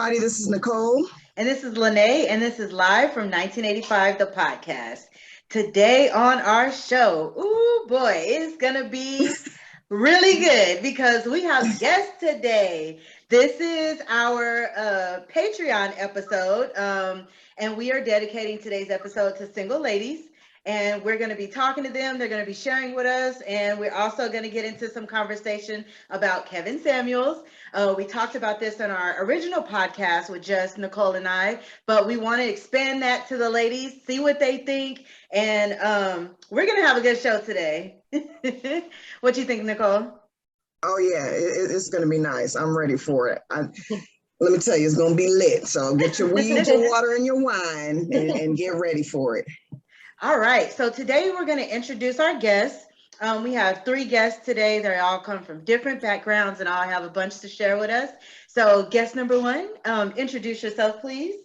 everybody. This is Nicole. And this is Lenee, and this is live from 1985, the podcast. Today on our show, ooh boy, it's gonna be really good because we have guests today. This is our Patreon episode, and we are dedicating today's episode to single ladies. And we're going to be talking to them. They're going to be sharing with us. And we're also going to get into some conversation about Kevin Samuels. We talked about this in our original podcast with just Nicole and I, but we want to expand that to the ladies, see what they think. And we're going to have a good show today. What do you think, Nicole? Oh, yeah, it's going to be nice. I'm ready for it. Let me tell you, it's going to be lit. So get your weed, your water, and your wine and get ready for it. All right. So today we're going to introduce our guests. We have 3 guests today. They all come from different backgrounds and all have a bunch to share with us. So guest number 1, introduce yourself, please.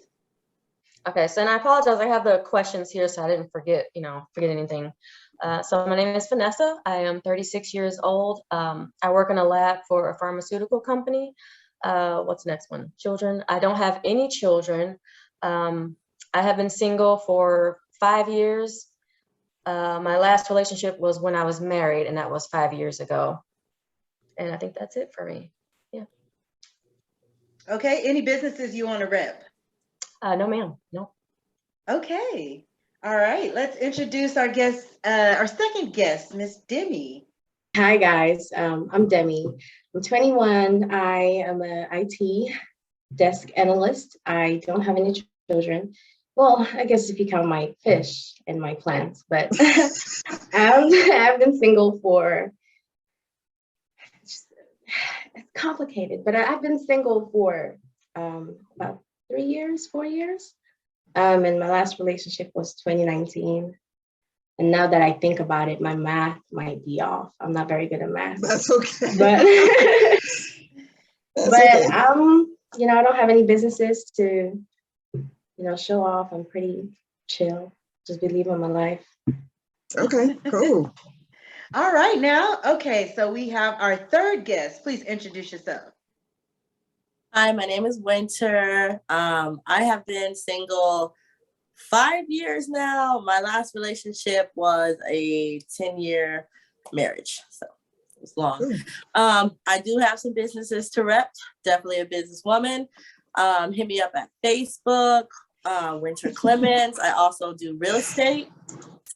Okay, so and I apologize. I have the questions here, so I didn't forget anything. So my name is Vanessa. I am 36 years old. I work in a lab for a pharmaceutical company. What's the next one? Children. I don't have any children. I have been single for 5 years. My last relationship was when I was married, and that was 5 years ago. And I think that's it for me. Yeah. Okay. Any businesses you want to rep? No, ma'am. No. Okay. All right. Let's introduce our guest, our second guest, Miss Demi. Hi, guys. I'm Demi. I'm 21. I am an IT desk analyst. I don't have any children. Well, I guess if you count my fish and my plants, but I've been single for, it's complicated, but I've been single for about 4 years. And my last relationship was 2019. And now that I think about it, my math might be off. I'm not very good at math. That's okay. But, okay. I don't have any businesses to show off. I'm pretty chill. Just be living my life. Okay, cool. All right, now, okay, so we have our third guest. Please introduce yourself. Hi, my name is Winter. I have been single 5 years now. My last relationship was a 10-year marriage, so it was long. I do have some businesses to rep. Definitely a businesswoman. Hit me up at Facebook, Winter Clemens. I also do real estate.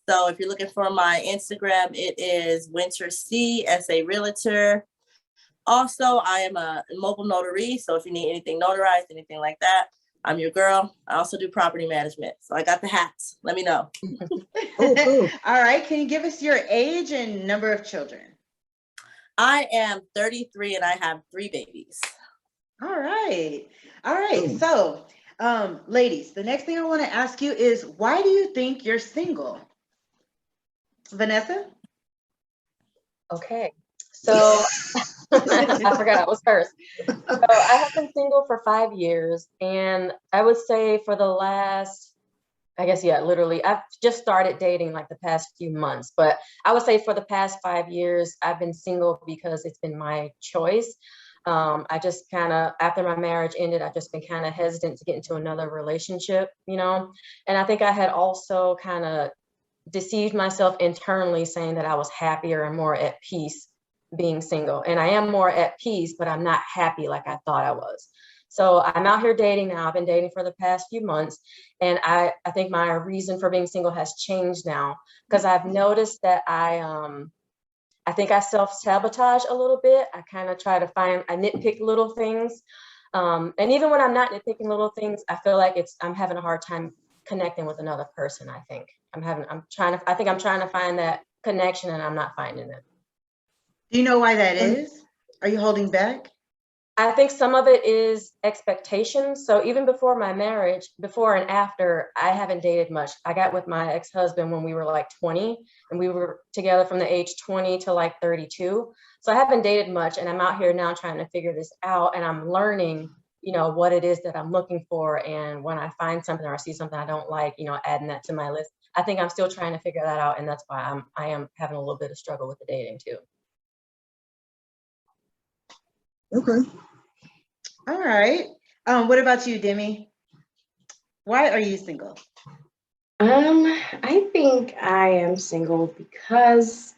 So if you're looking for my Instagram, it is Winter C as a realtor. Also, I am a mobile notary. So if you need anything notarized, anything like that, I'm your girl. I also do property management. So I got the hats. Let me know. Cool. All right. Can you give us your age and number of children? I am 33 and I have 3 babies. All right. So, ladies, the next thing I want to ask you is, why do you think you're single? Vanessa? Okay. So I forgot I was first. So I have been single for 5 years, and I would say for the last, literally, I've just started dating like the past few months, but I would say for the past 5 years, I've been single because it's been my choice. I just after my marriage ended, I've just been kind of hesitant to get into another relationship, and I think I had also kind of deceived myself internally saying that I was happier and more at peace being single. And I am more at peace, but I'm not happy like I thought I was. So I'm out here dating now. I've been dating for the past few months. And I think my reason for being single has changed now, because I've noticed that I think I self-sabotage a little bit. I kind of I nitpick little things. And even when I'm not nitpicking little things, I feel like I'm having a hard time connecting with another person. I think I'm trying to find that connection, and I'm not finding it. Do you know why that is? Are you holding back? I think some of it is expectations. So even before my marriage, before and after, I haven't dated much. I got with my ex-husband when we were like 20, and we were together from the age 20 to like 32. So I haven't dated much, and I'm out here now trying to figure this out, and I'm learning, what it is that I'm looking for. And when I find something or I see something I don't like, adding that to my list. I think I'm still trying to figure that out, and that's why I am having a little bit of struggle with the dating too. Okay. All right. What about you, Demi? Why are you single? I think I am single because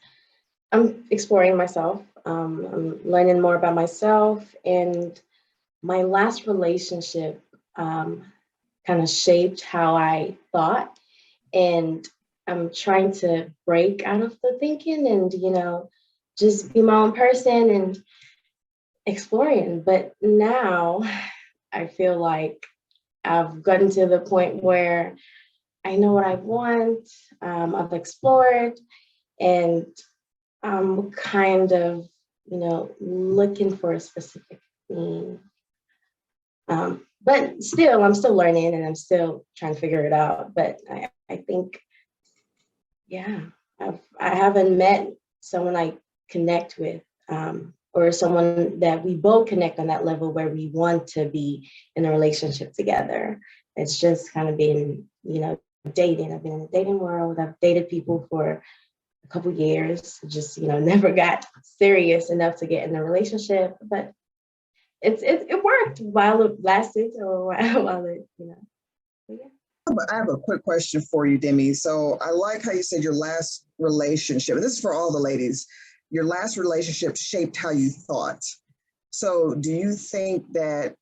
I'm exploring myself. I'm learning more about myself, and my last relationship kind of shaped how I thought, and I'm trying to break out of the thinking and, just be my own person and exploring. But now I feel like I've gotten to the point where I know what I want. I've explored, and I'm kind of, looking for a specific thing. But still, I'm still learning and I'm still trying to figure it out. But I think, yeah, I haven't met someone I connect with, or someone that we both connect on that level where we want to be in a relationship together. It's just kind of been, dating. I've been in the dating world. I've dated people for a couple years, just, never got serious enough to get in a relationship. But it worked while it lasted, or while it, but yeah. I have a quick question for you, Demi. So I like how you said your last relationship, and this is for all the ladies, your last relationship shaped how you thought. So do you think that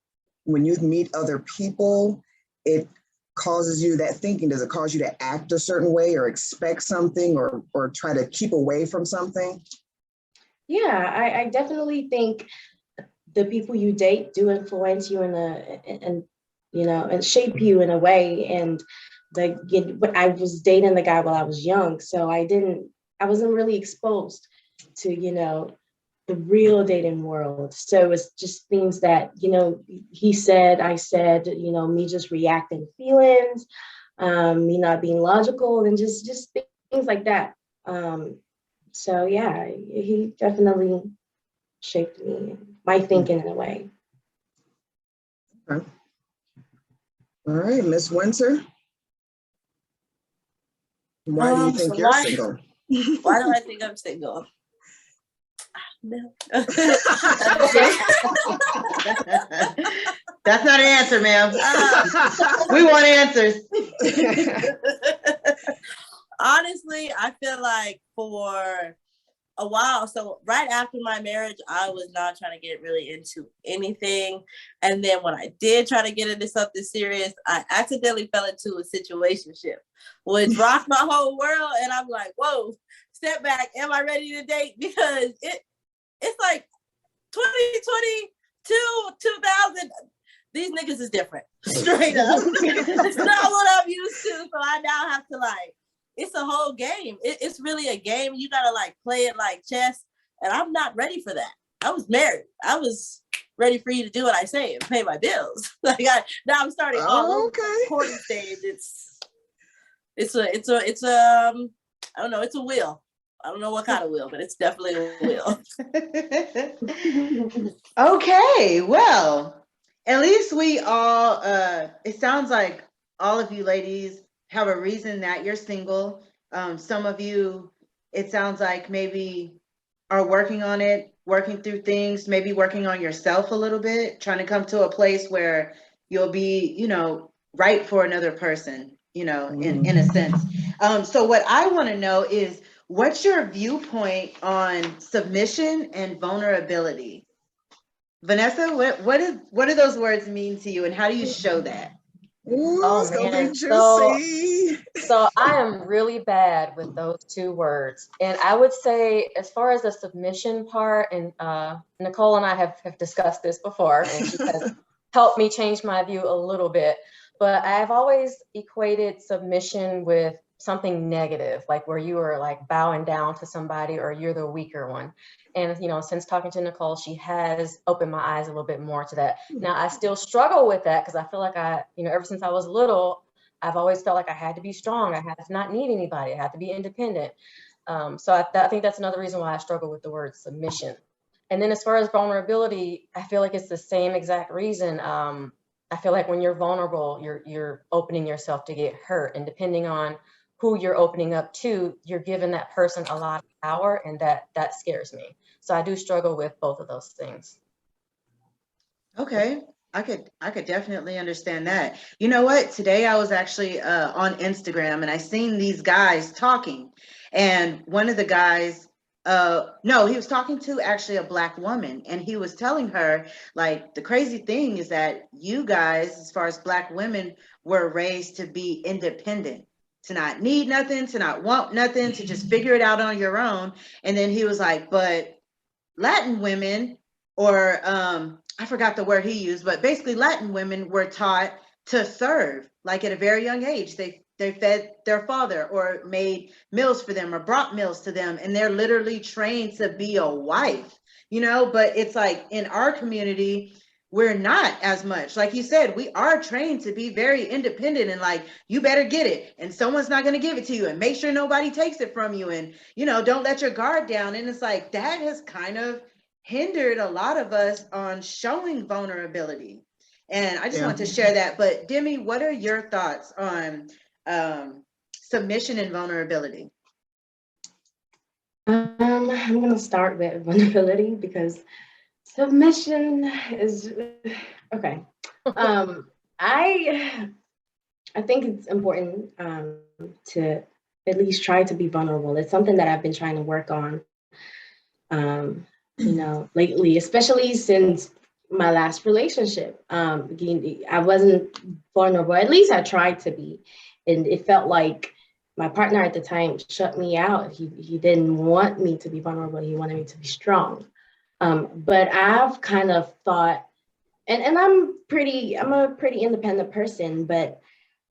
when you meet other people, it causes you that thinking? Does it cause you to act a certain way or expect something or try to keep away from something? Yeah, I definitely think the people you date do influence you and shape you in a way. And I was dating the guy while I was young, so I wasn't really exposed to, the real dating world. So it's just things that, he said, I said, me just reacting feelings, me not being logical, and just things like that. So yeah, he definitely shaped me, my thinking in a way. Okay. All right, Miss Winter. Why do you think you're single? Why do I think I'm single? No. That's not an answer, ma'am. We want answers. Honestly, I feel like for a while, so right after my marriage, I was not trying to get really into anything. And then when I did try to get into something serious, I accidentally fell into a situationship, which rocked my whole world. And I'm like, whoa, step back. Am I ready to date? Because it's like 2022, 2000. These niggas is different, straight up. It's not what I'm used to. So I now have to it's a whole game. It's really a game. You gotta play it like chess. And I'm not ready for that. I was married. I was ready for you to do what I say and pay my bills. Now I'm starting all over the courting stage. It's I don't know, it's a wheel. I don't know what kind of wheel, but it's definitely a wheel. Okay, well, at least we all, it sounds like all of you ladies have a reason that you're single. Some of you, it sounds like maybe are working on it, working through things, maybe working on yourself a little bit, trying to come to a place where you'll be, right for another person, in a sense. So what I want to know is, what's your viewpoint on submission and vulnerability? Vanessa, what do those words mean to you, and how do you show that? Ooh, Oh man, so I am really bad with those two words, and I would say, as far as the submission part, and Nicole and I have discussed this before, and she has helped me change my view a little bit. But I've always equated submission with something negative, like where you are bowing down to somebody, or you're the weaker one. And since talking to Nicole, she has opened my eyes a little bit more to that. Now I still struggle with that, because I feel like ever since I was little, I've always felt like I had to be strong. I had to not need anybody. I had to be independent. So I think that's another reason why I struggle with the word submission. And then as far as vulnerability, I feel like it's the same exact reason. I feel like when you're vulnerable, you're opening yourself to get hurt, and depending on who you're opening up to, you're giving that person a lot of power, and that scares me. So I do struggle with both of those things. Okay. I could definitely understand that. You know what? Today I was actually on Instagram and I seen these guys talking, and one of the guys, no, he was talking to actually a black woman, and he was telling her like the crazy thing is that you guys, as far as black women, were raised to be independent, to not need nothing, to not want nothing, to just figure it out on your own. And then he was like, but Latin women, or I forgot the word he used, but basically Latin women were taught to serve, like at a very young age. They fed their father or made meals for them or brought meals to them, and they're literally trained to be a wife, you know. But it's like in our community, we're not as much. Like you said, we are trained to be very independent and like, you better get it, and someone's not going to give it to you, and make sure nobody takes it from you, and don't let your guard down. And it's like that has kind of hindered a lot of us on showing vulnerability. And I just Yeah. want to share that. But Demi, what are your thoughts on submission and vulnerability? I'm gonna start with vulnerability because submission is okay. I think it's important to at least try to be vulnerable. It's something that I've been trying to work on, lately, especially since my last relationship. I wasn't vulnerable. At least I tried to be, and it felt like my partner at the time shut me out. He didn't want me to be vulnerable. He wanted me to be strong. But I've kind of thought, and I'm a pretty independent person, but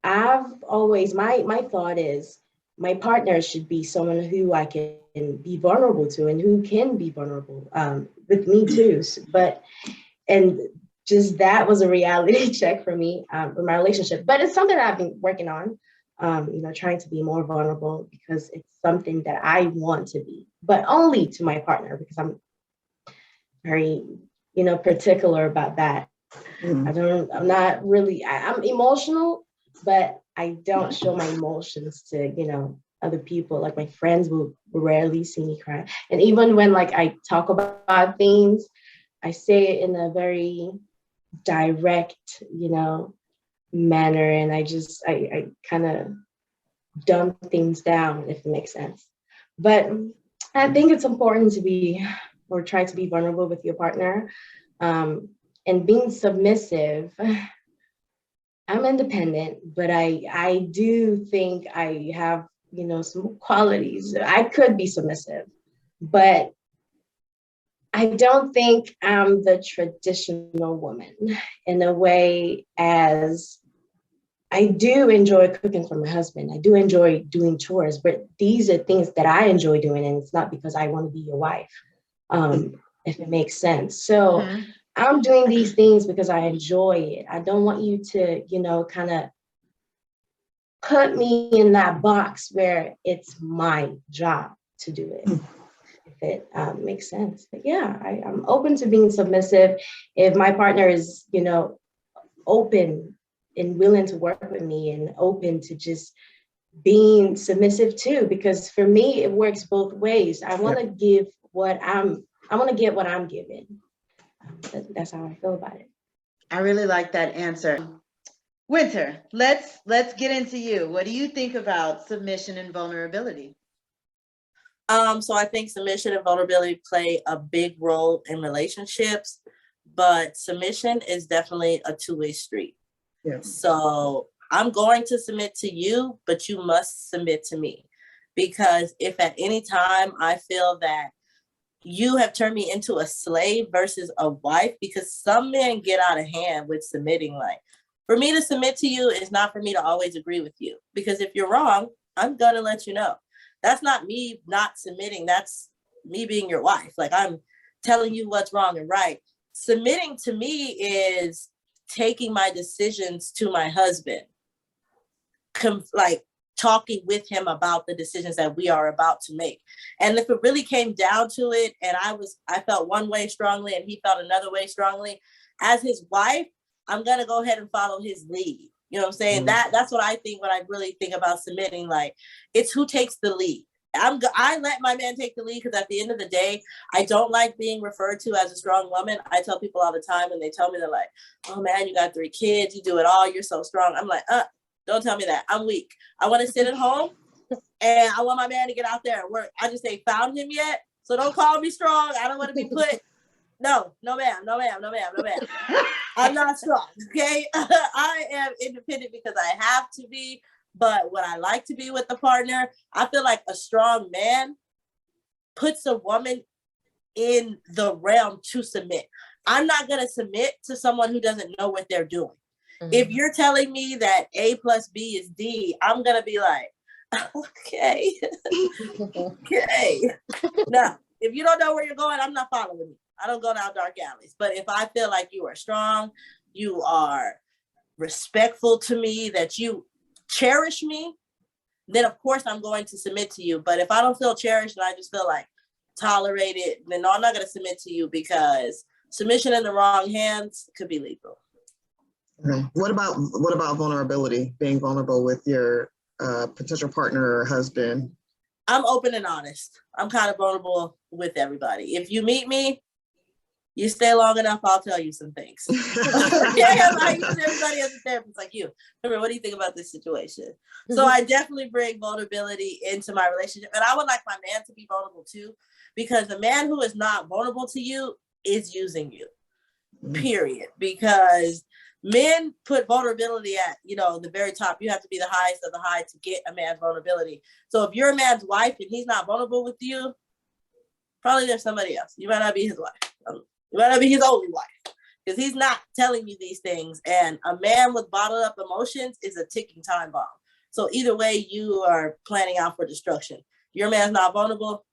I've always my thought is my partner should be someone who I can be vulnerable to and who can be vulnerable with me too. And just that was a reality check for me with my relationship. But it's something that I've been working on, trying to be more vulnerable because it's something that I want to be, but only to my partner because I'm very, particular about that. I'm not really, I'm emotional, but I don't show my emotions to, other people. Like my friends will rarely see me cry. And even when like I talk about things, I say it in a very direct, manner. And I kind of dumb things down, if it makes sense. But I think it's important to be or try to be vulnerable with your partner. And being submissive, I'm independent, but I do think I have, some qualities. I could be submissive, but I don't think I'm the traditional woman in a way as I do enjoy cooking for my husband. I do enjoy doing chores, but these are things that I enjoy doing, and it's not because I want to be your wife, if it makes sense. So I'm doing these things because I enjoy it. I don't want you to, kind of put me in that box where it's my job to do it, if it makes sense. But yeah, I'm open to being submissive. If my partner is, open and willing to work with me and open to just being submissive too, because for me, it works both ways. I want to give I want to get what I'm given. That's how I feel about it. I really like that answer. Winter, let's get into you. What do you think about submission and vulnerability? So I think submission and vulnerability play a big role in relationships, but submission is definitely a two-way street. Yeah. So I'm going to submit to you, but you must submit to me. Because if at any time I feel that you have turned me into a slave versus a wife, because some men get out of hand with submitting. Like, for me to submit to you is not for me to always agree with you. Because if you're wrong, I'm going to let you know. That's not me not submitting. That's me being your wife. Like, I'm telling you what's wrong and right. Submitting to me is taking my decisions to my husband, like talking with him about the decisions that we are about to make. And if it really came down to it, and I felt one way strongly and he felt another way strongly, as his wife, I'm going to go ahead and follow his lead. You know what I'm saying? That's what I think when I really think about submitting. Like, it's who takes the lead. I let my man take the lead because at the end of the day, I don't like being referred to as a strong woman. I tell people all the time when they tell me, they're like, oh man, you got 3 kids, you do it all, you're so strong. I'm like, don't tell me that. I'm weak. I want to sit at home and I want my man to get out there and work. I just ain't found him yet. So don't call me strong. I don't want to be put. No, ma'am. I'm not strong. Okay. I am independent because I have to be. But when I like to be with the partner, I feel like a strong man puts a woman in the realm to submit. I'm not going to submit to someone who doesn't know what they're doing. Mm-hmm. If you're telling me that A plus B is D, I'm going to be like, okay. Okay. Now, if you don't know where you're going, I'm not following you. I don't go down dark alleys. But if I feel like you are strong, you are respectful to me, that you cherish me, then of course I'm going to submit to you. But if I don't feel cherished and I just feel like tolerated, then no, I'm not going to submit to you, because submission in the wrong hands could be lethal. Okay. What about vulnerability? Being vulnerable with your potential partner or husband? I'm open and honest. I'm kind of vulnerable with everybody. If you meet me, you stay long enough, I'll tell you some things. I use everybody as a therapist, like you. Remember, what do you think about this situation? Mm-hmm. So I definitely bring vulnerability into my relationship. And I would like my man to be vulnerable too, because the man who is not vulnerable to you is using you, period. Because men put vulnerability at, the very top. You have to be the highest of the high to get a man's vulnerability. So if you're a man's wife and he's not vulnerable with you, probably there's somebody else. You might not be his wife. You might not be his only wife, because he's not telling you these things. And a man with bottled up emotions is a ticking time bomb. So either way, you are planning out for destruction. Your man's not vulnerable,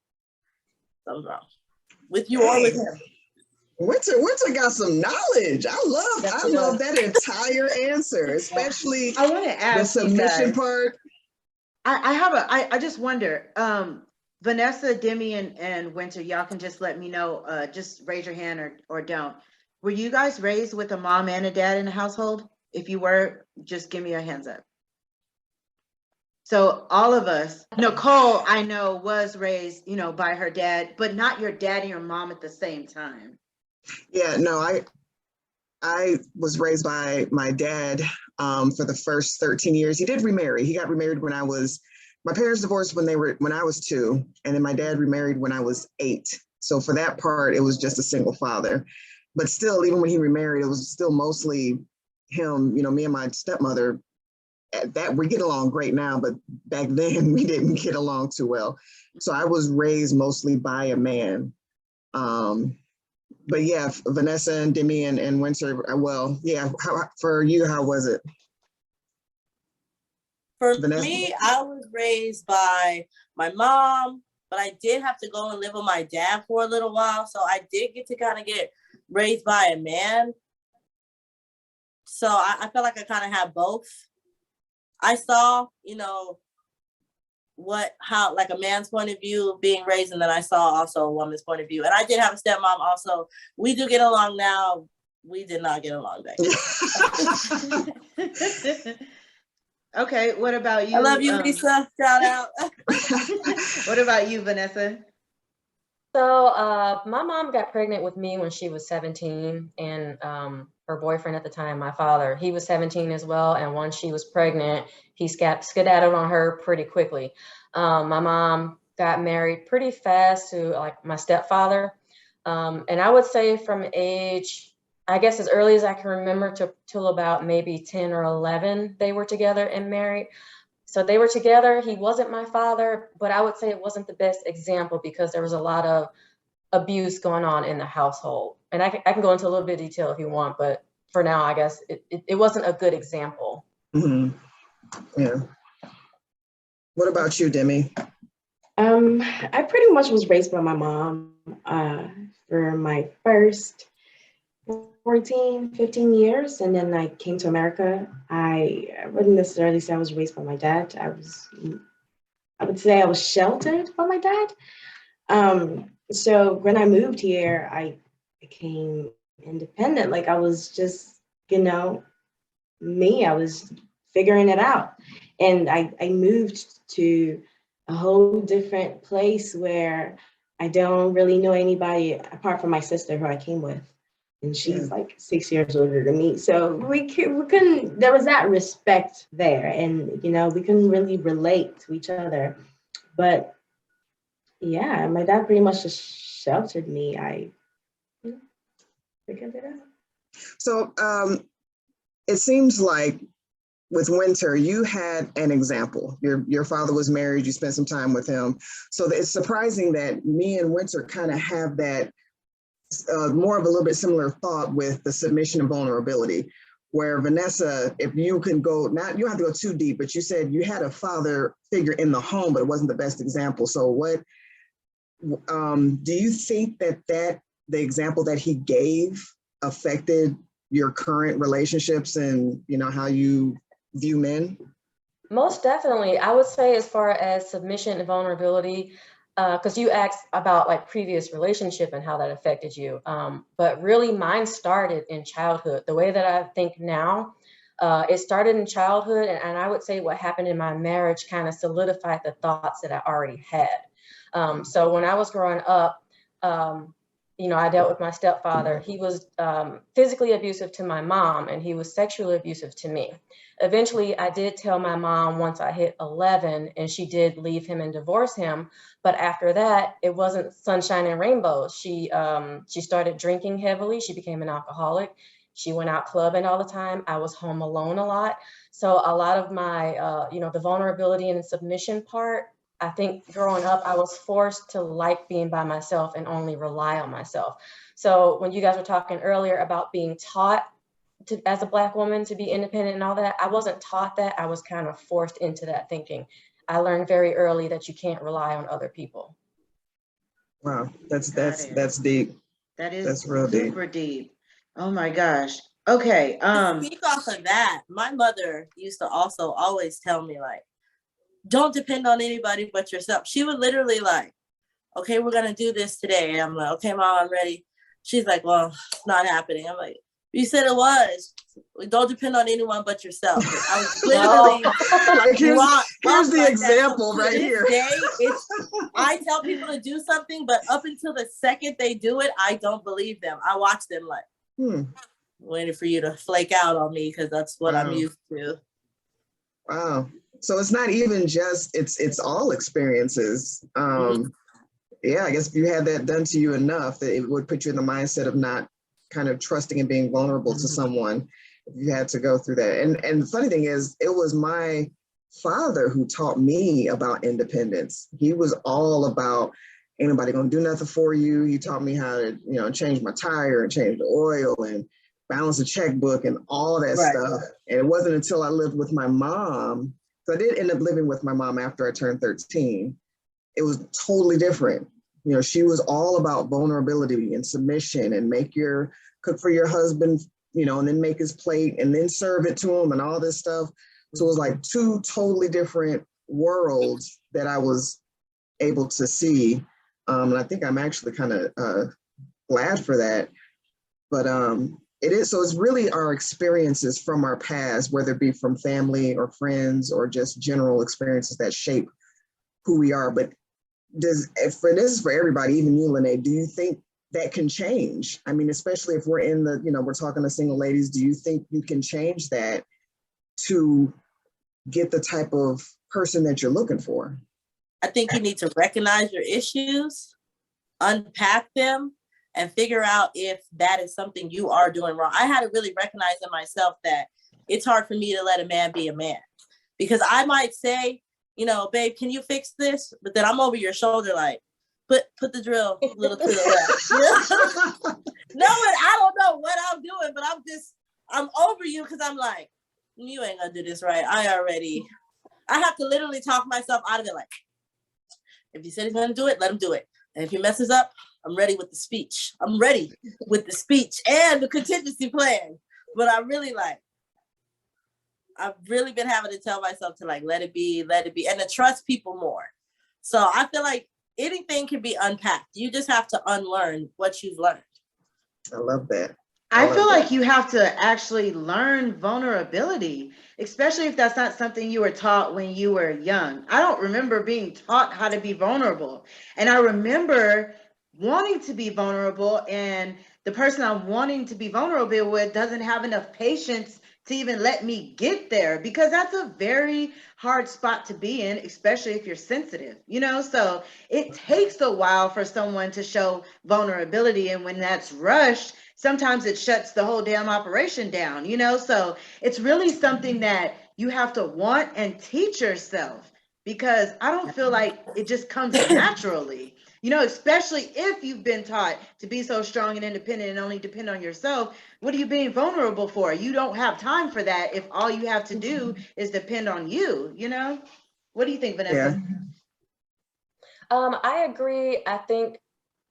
something's wrong with you or with him. Winter got some knowledge. I love that entire answer, especially I want to ask the submission part. I just wonder, Vanessa, Demi, and Winter, y'all can just let me know, just raise your hand or don't. Were you guys raised with a mom and a dad in the household? If you were, just give me a hands up. So all of us, Nicole, I know, was raised, by her dad, but not your dad and your mom at the same time. Yeah, no, I was raised by my dad for the first 13 years. He did remarry. He got remarried when my parents divorced when I was 2, and then my dad remarried when I was 8. So for that part, it was just a single father. But still, even when he remarried, it was still mostly him. Me and my stepmother, that we get along great now, but back then we didn't get along too well. So I was raised mostly by a man. But yeah, Vanessa and Demi and Winter, well, yeah. For you, how was it? For me, I was raised by my mom, but I did have to go and live with my dad for a little while. So I did get to kind of get raised by a man. So I felt like I kind of had both. I saw, how like a man's point of view of being raised, and then I saw also a woman's point of view. And I did have a stepmom also. We do get along now. We did not get along back then. Okay, what about you? I love you, Lisa. Shout out. What about you, Vanessa? So my mom got pregnant with me when she was 17, and her boyfriend at the time, my father, he was 17 as well. And once she was pregnant, he skedaddled on her pretty quickly. My mom got married pretty fast to like my stepfather. And I would say from age, I guess as early as I can remember till about maybe 10 or 11, they were together and married. So they were together. He wasn't my father, but I would say it wasn't the best example because there was a lot of abuse going on in the household. And I can go into a little bit of detail if you want, but for now, I guess it wasn't a good example. Mm-hmm. Yeah. What about you, Demi? I pretty much was raised by my mom for my first 14, 15 years. And then I came to America. I wouldn't necessarily say I was raised by my dad. I would say I was sheltered by my dad. So when I moved here, I became independent. Like I was just, me, I was figuring it out. And I moved to a whole different place where I don't really know anybody apart from my sister who I came with. And she's like 6 years older than me. So we couldn't, there was that respect there. And, you know, we couldn't really relate to each other. But yeah, my dad pretty much just sheltered me. I figured it out. So it seems like with Winter, you had an example. Your father was married, you spent some time with him. So it's surprising that me and Winter kind of have that more of a little bit similar thought with the submission and vulnerability, where Vanessa, if you can go, not you don't have to go too deep, but you said you had a father figure in the home, but it wasn't the best example. So what do you think that the example that he gave affected your current relationships and, you know, how you view men? Most definitely. I would say as far as submission and vulnerability, because you asked about like previous relationship and how that affected you. But really mine started in childhood. The way that I think now, it started in childhood. And I would say what happened in my marriage kind of solidified the thoughts that I already had. So when I was growing up, you know, I dealt with my stepfather. He was physically abusive to my mom, and he was sexually abusive to me. Eventually, I did tell my mom once I hit 11, and she did leave him and divorce him. But after that, it wasn't sunshine and rainbows. She started drinking heavily. She became an alcoholic. She went out clubbing all the time. I was home alone a lot. So a lot of my, you know, the vulnerability and submission part, I think growing up, I was forced to like being by myself and only rely on myself. So when you guys were talking earlier about being taught to, as a Black woman, to be independent and all that, I wasn't taught that. I was kind of forced into that thinking. I learned very early that you can't rely on other people. Wow, that's deep. That's real deep. Super deep. Oh my gosh. Okay. To speak off of that, my mother used to also always tell me, like, don't depend on anybody but yourself. She would literally like, okay, we're gonna do this today. I'm like, okay, Mom, I'm ready. She's like, well, it's not happening. I'm like, you said it was. Don't depend on anyone but yourself. I was literally like here's the like example so right here. I tell people to do something, but up until the second they do it, I don't believe them. I watch them like waiting for you to flake out on me because that's what I'm used to. Wow. So it's not even just, it's all experiences. Yeah, I guess if you had that done to you enough, that it would put you in the mindset of not kind of trusting and being vulnerable to someone if you had to go through that. And the funny thing is, it was my father who taught me about independence. He was all about, ain't nobody gonna do nothing for you. He taught me how to, you know, change my tire and change the oil and balance a checkbook and all that stuff. And it wasn't until I lived with my mom, so I did end up living with my mom after I turned 13. It was totally different. You know, she was all about vulnerability and submission and cook for your husband, you know, and then make his plate and then serve it to him and all this stuff. So it was like two totally different worlds that I was able to see. And I think I'm actually kind of glad for that. But it is, so it's really our experiences from our past, whether it be from family or friends or just general experiences that shape who we are. But this is for everybody, even you, Lenee, do you think that can change? I mean, especially if we're in the, you know, we're talking to single ladies, do you think you can change that to get the type of person that you're looking for? I think you need to recognize your issues, unpack them, and figure out if that is something you are doing wrong. I had to really recognize in myself that it's hard for me to let a man be a man, because I might say, you know, babe, can you fix this? But then I'm over your shoulder like, put the drill a little to the left. No, I don't know what I'm doing, but I'm over you because I'm like, you ain't gonna do this right. I have to literally talk myself out of it. Like, if he said he's gonna do it, let him do it. And if he messes up, I'm ready with the speech. I'm ready with the speech and the contingency plan. But I've really been having to tell myself to like, let it be, and to trust people more. So I feel like anything can be unpacked. You just have to unlearn what you've learned. I love that. I feel like you have to actually learn vulnerability, especially if that's not something you were taught when you were young. I don't remember being taught how to be vulnerable. And I remember wanting to be vulnerable, and the person I'm wanting to be vulnerable with doesn't have enough patience to even let me get there, because that's a very hard spot to be in, especially if you're sensitive, you know? So it takes a while for someone to show vulnerability. And when that's rushed, sometimes it shuts the whole damn operation down, you know? So it's really something that you have to want and teach yourself, because I don't feel like it just comes naturally, you know, especially if you've been taught to be so strong and independent and only depend on yourself. What are you being vulnerable for? You don't have time for that if all you have to do is depend on you, you know? What do you think, Vanessa? I agree. I think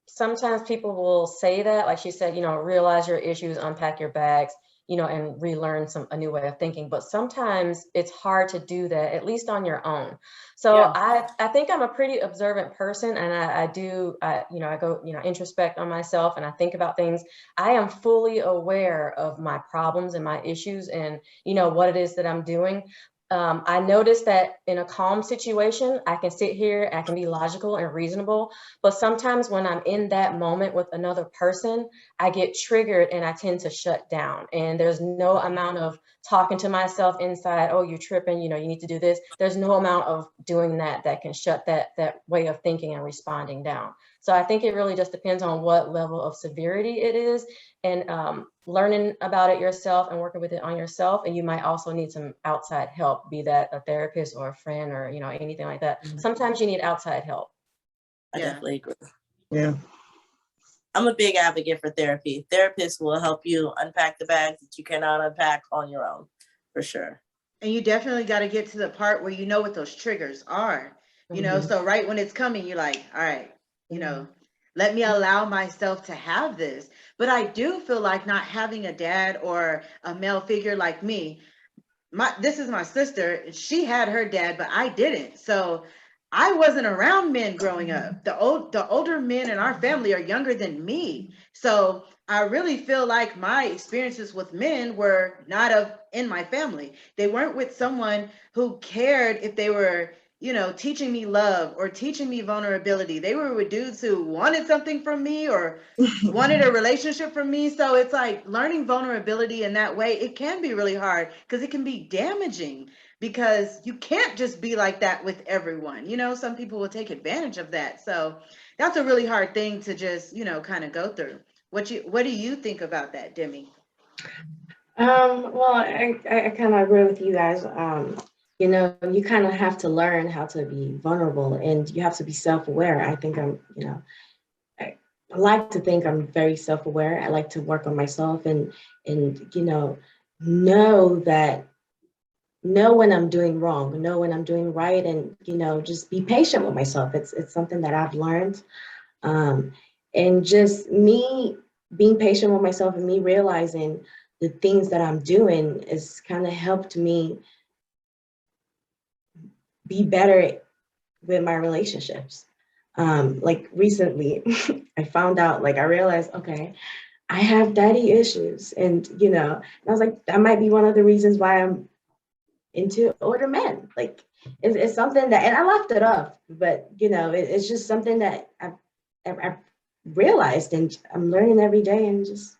sometimes people will say that, like she said, realize your issues, unpack your bags, and relearn a new way of thinking. But sometimes it's hard to do that, at least on your own. So yeah. I think I'm a pretty observant person, and I go, introspect on myself, and I think about things. I am fully aware of my problems and my issues and, what it is that I'm doing. I noticed that in a calm situation, I can sit here, I can be logical and reasonable, but sometimes when I'm in that moment with another person, I get triggered and I tend to shut down. And there's no amount of talking to myself inside, oh, you're tripping, you need to do this. There's no amount of doing that can shut that way of thinking and responding down. So I think it really just depends on what level of severity it is, and learning about it yourself and working with it on yourself. And you might also need some outside help, be that a therapist or a friend or, anything like that. Sometimes you need outside help. I definitely agree. Yeah. I'm a big advocate for therapy. Therapists will help you unpack the bags that you cannot unpack on your own, for sure. And you definitely got to get to the part where you know what those triggers are, you know, so right when it's coming, you're like, all right, let me allow myself to have this. But I do feel like not having a dad or a male figure like me, this is my sister, she had her dad, but I didn't. So I wasn't around men growing up. The older men in our family are younger than me. So I really feel like my experiences with men were not in my family. They weren't with someone who cared if they were, teaching me love or teaching me vulnerability. They were with dudes who wanted something from me or wanted a relationship from me. So it's like learning vulnerability in that way, it can be really hard because it can be damaging, because you can't just be like that with everyone. Some people will take advantage of that. So that's a really hard thing to just, kind of go through. What do you think about that, Demi? Well, I kind of agree with you guys. You kind of have to learn how to be vulnerable, and you have to be self-aware. I think I like to think I'm very self-aware. I like to work on myself and know when I'm doing wrong, know when I'm doing right, and just be patient with myself. It's something that I've learned, and just me being patient with myself and me realizing the things that I'm doing has kind of helped me be better with my relationships. Like recently, I found out, I realized, okay, I have daddy issues, and I was like, that might be one of the reasons why I'm into older men. It's something that, and I left it off, but it's just something that I've realized, and I'm learning every day and just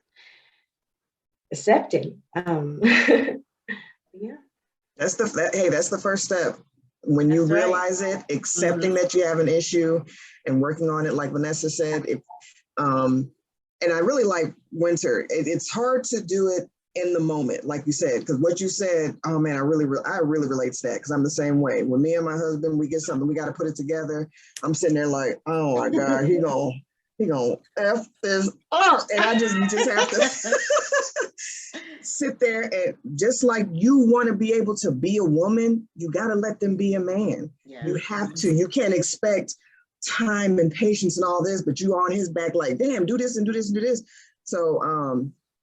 accepting. Yeah. That's the first step. When you realize it, accepting that you have an issue and working on it, like Vanessa said. And I really like Winter. It's hard to do it in the moment, like you said, because what you said, oh man, I really relate to that, because I'm the same way. When me and my husband, we get something, we got to put it together. I'm sitting there like, oh my God, he gonna F this up. And you just have to sit there, and just like you want to be able to be a woman, you got to let them be a man. Yeah. You have to. You can't expect time and patience and all this, but you on his back like, damn, do this and do this and do this. So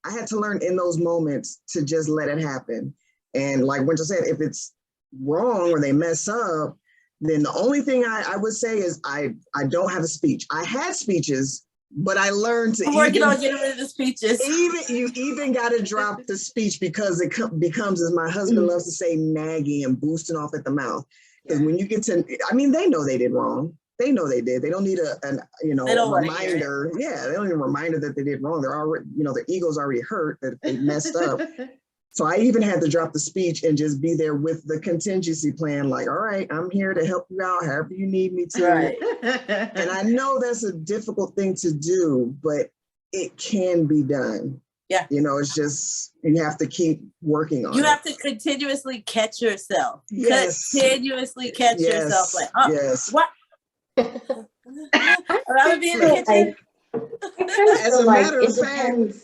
I had to learn in those moments to just let it happen. And like Winter said, if it's wrong or they mess up, then the only thing I would say is I don't have a speech. I had speeches but I learned to I'm working on getting rid of the speeches. you even got to drop the speech because it becomes, as my husband loves to say, nagging and boosting off at the mouth. Because when you get to, I mean, they know they did wrong. They know they did. They don't need a reminder. Yeah, they don't need a reminder that they did wrong. They're already, their ego's already hurt that they messed up. So I even had to drop the speech and just be there with the contingency plan. Like, all right, I'm here to help you out however you need me to. Right. And I know that's a difficult thing to do, but it can be done. Yeah. It's just, you have to keep working on it. You have to continuously catch yourself. Yes. Continuously catch yourself. Like, yes. What? Rather be in the kitchen. As a matter of fact,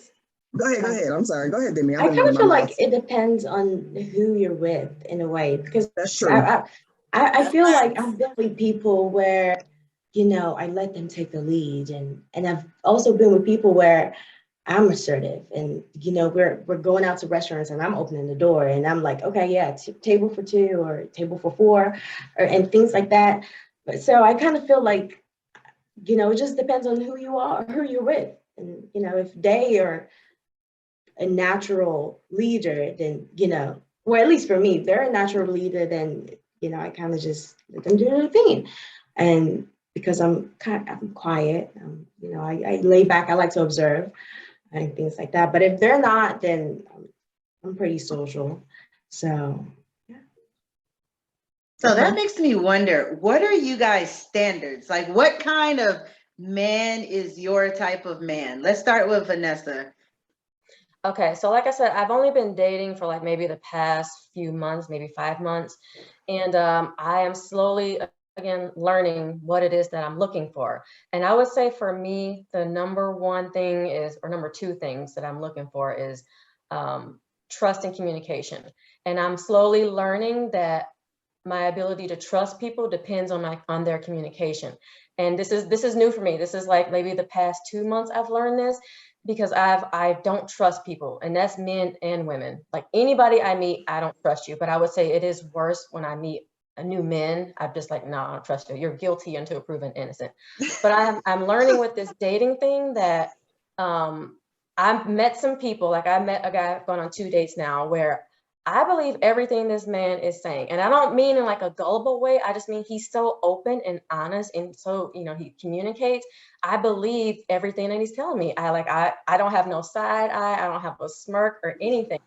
Go ahead. I'm sorry. Go ahead, Demi. I kind of feel like it depends on who you're with in a way, because that's true. I feel like I've been with people where, I let them take the lead, and I've also been with people where I'm assertive, and we're going out to restaurants and I'm opening the door and I'm like, okay, yeah, table for 2 or table for 4, and things like that. But so I kind of feel like, it just depends on who you are, who you're with, and if they are a natural leader, then, well, at least for me, if they're a natural leader, then, I kind of just let them do their thing. And because I'm quiet, I lay back, I like to observe and things like that. But if they're not, then I'm pretty social. So, yeah. So that makes me wonder, what are you guys' standards? Like, what kind of man is your type of man? Let's start with Vanessa. Okay, so like I said, I've only been dating for like maybe the past few months, maybe 5 months. And I am slowly, again, learning what it is that I'm looking for. And I would say for me, the number 1 thing is, or number 2 things that I'm looking for is trust and communication. And I'm slowly learning that my ability to trust people depends on their communication. And this is new for me. This is like maybe the past 2 months I've learned this, because I don't trust people, and that's men and women. Like anybody I meet, I don't trust you. But I would say it is worse when I meet a new man. I'm just like, no, I don't trust you. You're guilty until proven innocent. But I'm learning with this dating thing that I've met some people. Like I met a guy, I've gone on 2 dates now, where I believe everything this man is saying. And I don't mean in like a gullible way. I just mean he's so open and honest, and so, he communicates. I believe everything that he's telling me. I don't have no side eye. I don't have a smirk or anything.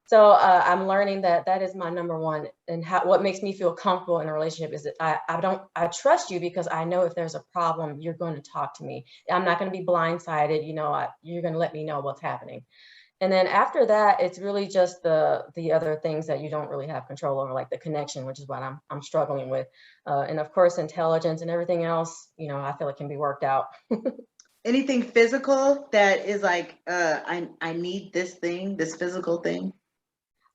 So I'm learning that is my number 1. And what makes me feel comfortable in a relationship is that I trust you, because I know if there's a problem, you're going to talk to me. I'm not going to be blindsided. You're going to let me know what's happening. And then after that, it's really just the other things that you don't really have control over, like the connection, which is what I'm struggling with. And of course, intelligence and everything else, I feel it can be worked out. Anything physical that is like, I need this physical thing?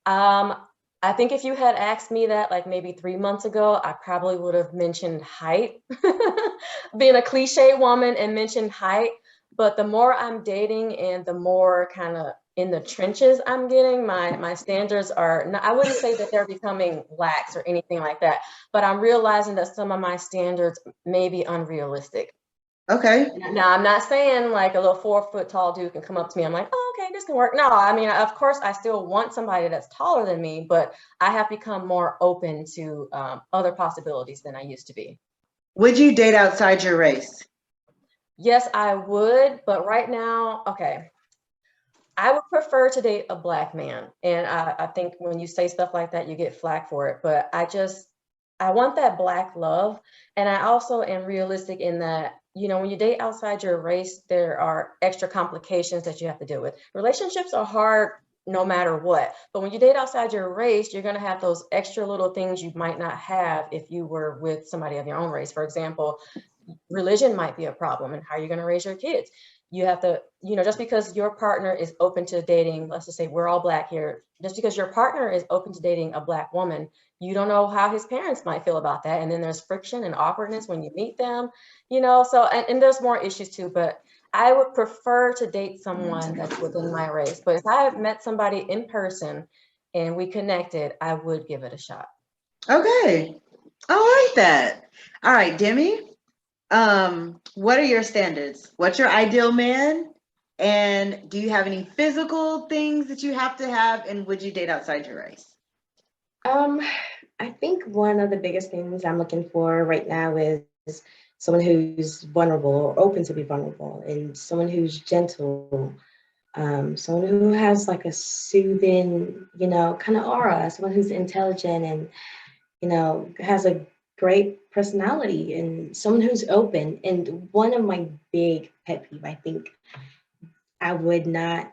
I think if you had asked me that like maybe 3 months ago, I probably would have mentioned height, being a cliche woman, and mentioned height. But the more I'm dating and the more kind of in the trenches I'm getting, my standards are not, I wouldn't say that they're becoming lax or anything like that, but I'm realizing that some of my standards may be unrealistic. Okay. Now, I'm not saying like a little 4 foot tall dude can come up to me. I'm like, oh, okay, this can work. No, I mean, of course, I still want somebody that's taller than me, but I have become more open to other possibilities than I used to be. Would you date outside your race? Yes, I would. But right now, okay, I would prefer to date a Black man. And I think when you say stuff like that, you get flack for it. But I want that Black love. And I also am realistic in that, when you date outside your race, there are extra complications that you have to deal with. Relationships are hard no matter what. But when you date outside your race, you're going to have those extra little things you might not have if you were with somebody of your own race. For example, religion might be a problem, and how you're going to raise your kids. You have to, just because your partner is open to dating, let's just say we're all Black here, just because your partner is open to dating a Black woman, you don't know how his parents might feel about that. And then there's friction and awkwardness when you meet them, so, and there's more issues too, but I would prefer to date someone that's within my race. But if I have met somebody in person and we connected, I would give it a shot. Okay. I like that. All right, Demi. What are your standards? What's your ideal man? And do you have any physical things that you have to have? And would you date outside your race? I think one of the biggest things I'm looking for right now is someone who's vulnerable or open to be vulnerable, and someone who's gentle, someone who has like a soothing, kind of aura, someone who's intelligent and, has a great personality, and someone who's open. And one of my big pet peeve, I think I would not,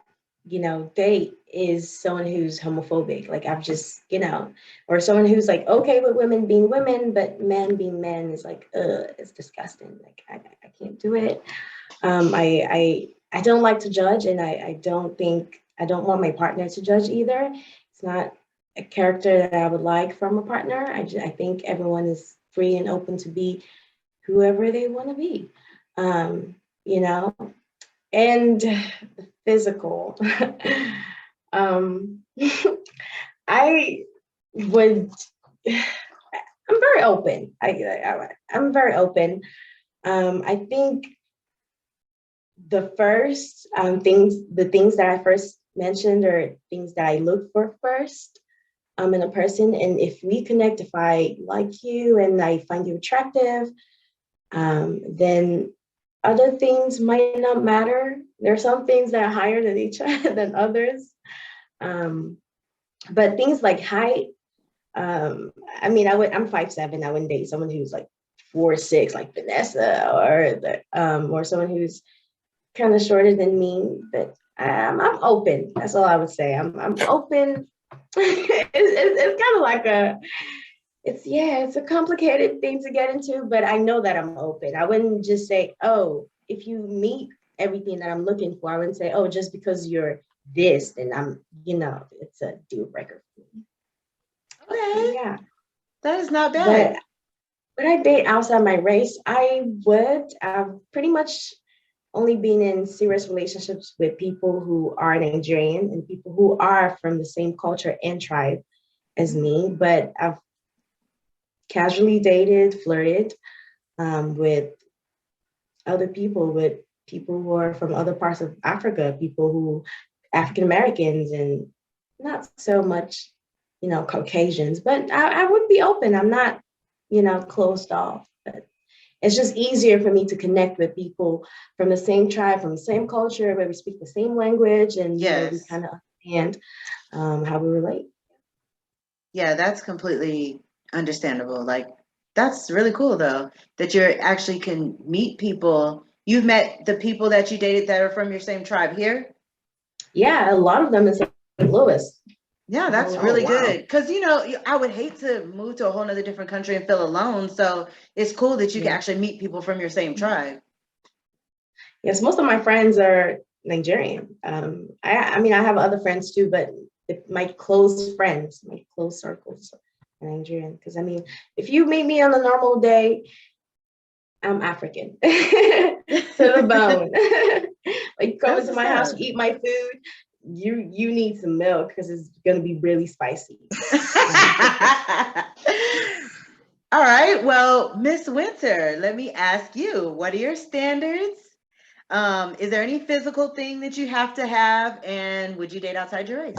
date is someone who's homophobic. Like I've just, or someone who's like okay with women being women, but men being men is like, it's disgusting. Like I can't do it. I don't like to judge, and I don't want my partner to judge either. It's not a character that I would like from a partner. I think everyone is free and open to be whoever they want to be, you know. And the physical, I would. I'm very open. I'm very open. I think the first the things that I first mentioned are things that I look for first in a person. And if we connect, if I like you and I find you attractive, then other things might not matter. There are some things that are higher than each other than others. But things like height, I'm 5'7". I wouldn't date someone who's like 4'6", like Vanessa, or someone who's kind of shorter than me. But I'm open. That's all I would say. I'm open. It's kind of like it's a complicated thing to get into, but I know that I'm open. I wouldn't just say, oh, if you meet everything that I'm looking for, I wouldn't say, oh, just because you're this, then I'm, it's a deal breaker for me. Okay. Yeah. That is not bad. But I date outside my race, I've pretty much only been in serious relationships with people who are Nigerian and people who are from the same culture and tribe as me, but I've casually dated, flirted with other people, with people who are from other parts of Africa, African Americans, and not so much, Caucasians, but I would be open. I'm not, closed off, but it's just easier for me to connect with people from the same tribe, from the same culture, where we speak the same language, and yes. we kind of understand how we relate. Yeah, that's completely understandable. Like, that's really cool though, that you actually can meet people. You've met the people that you dated that are from your same tribe here? Yeah, a lot of them in St. Louis. Yeah, that's really good. Because, I would hate to move to a whole nother different country and feel alone. So it's cool that you can actually meet people from your same tribe. Yes, most of my friends are Nigerian. I have other friends too, but my close friends, my close circles are Nigerian. Because, if you meet me on a normal day, I'm African to the bone. Like, you come into my house, you eat my food, you need some milk because it's going to be really spicy. All right. Well, Miss Winter, let me ask you, what are your standards? Is there any physical thing that you have to have? And would you date outside your race?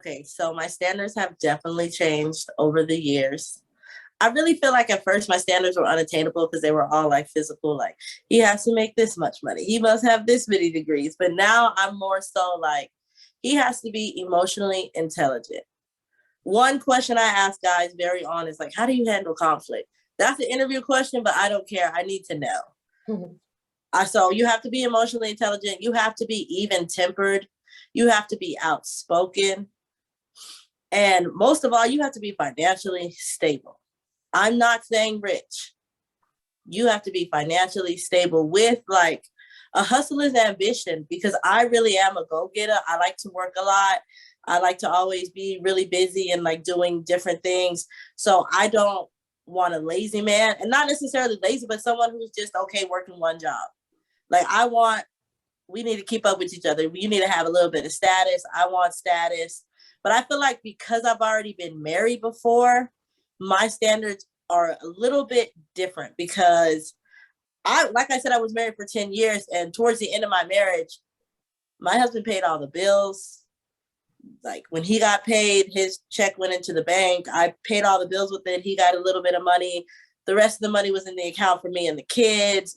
Okay, so my standards have definitely changed over the years. I really feel like at first my standards were unattainable because they were all like physical, like he has to make this much money, he must have this many degrees. But now I'm more so like he has to be emotionally intelligent. One question I ask guys very honest, like, how do you handle conflict? That's an interview question, but I don't care. I need to know. Mm-hmm. So you have to be emotionally intelligent. You have to be even tempered. You have to be outspoken. And most of all, you have to be financially stable. I'm not saying rich. You have to be financially stable with like a hustler's ambition, because I really am a go-getter. I like to work a lot. I like to always be really busy and like doing different things. So I don't want a lazy man, and not necessarily lazy, but someone who's just okay working one job. Like we need to keep up with each other. You need to have a little bit of status. I want status. But I feel like because I've already been married before, my standards are a little bit different because like I said, I was married for 10 years, and towards the end of my marriage, my husband paid all the bills. Like when he got paid, his check went into the bank. I paid all the bills with it. He got a little bit of money. The rest of the money was in the account for me and the kids.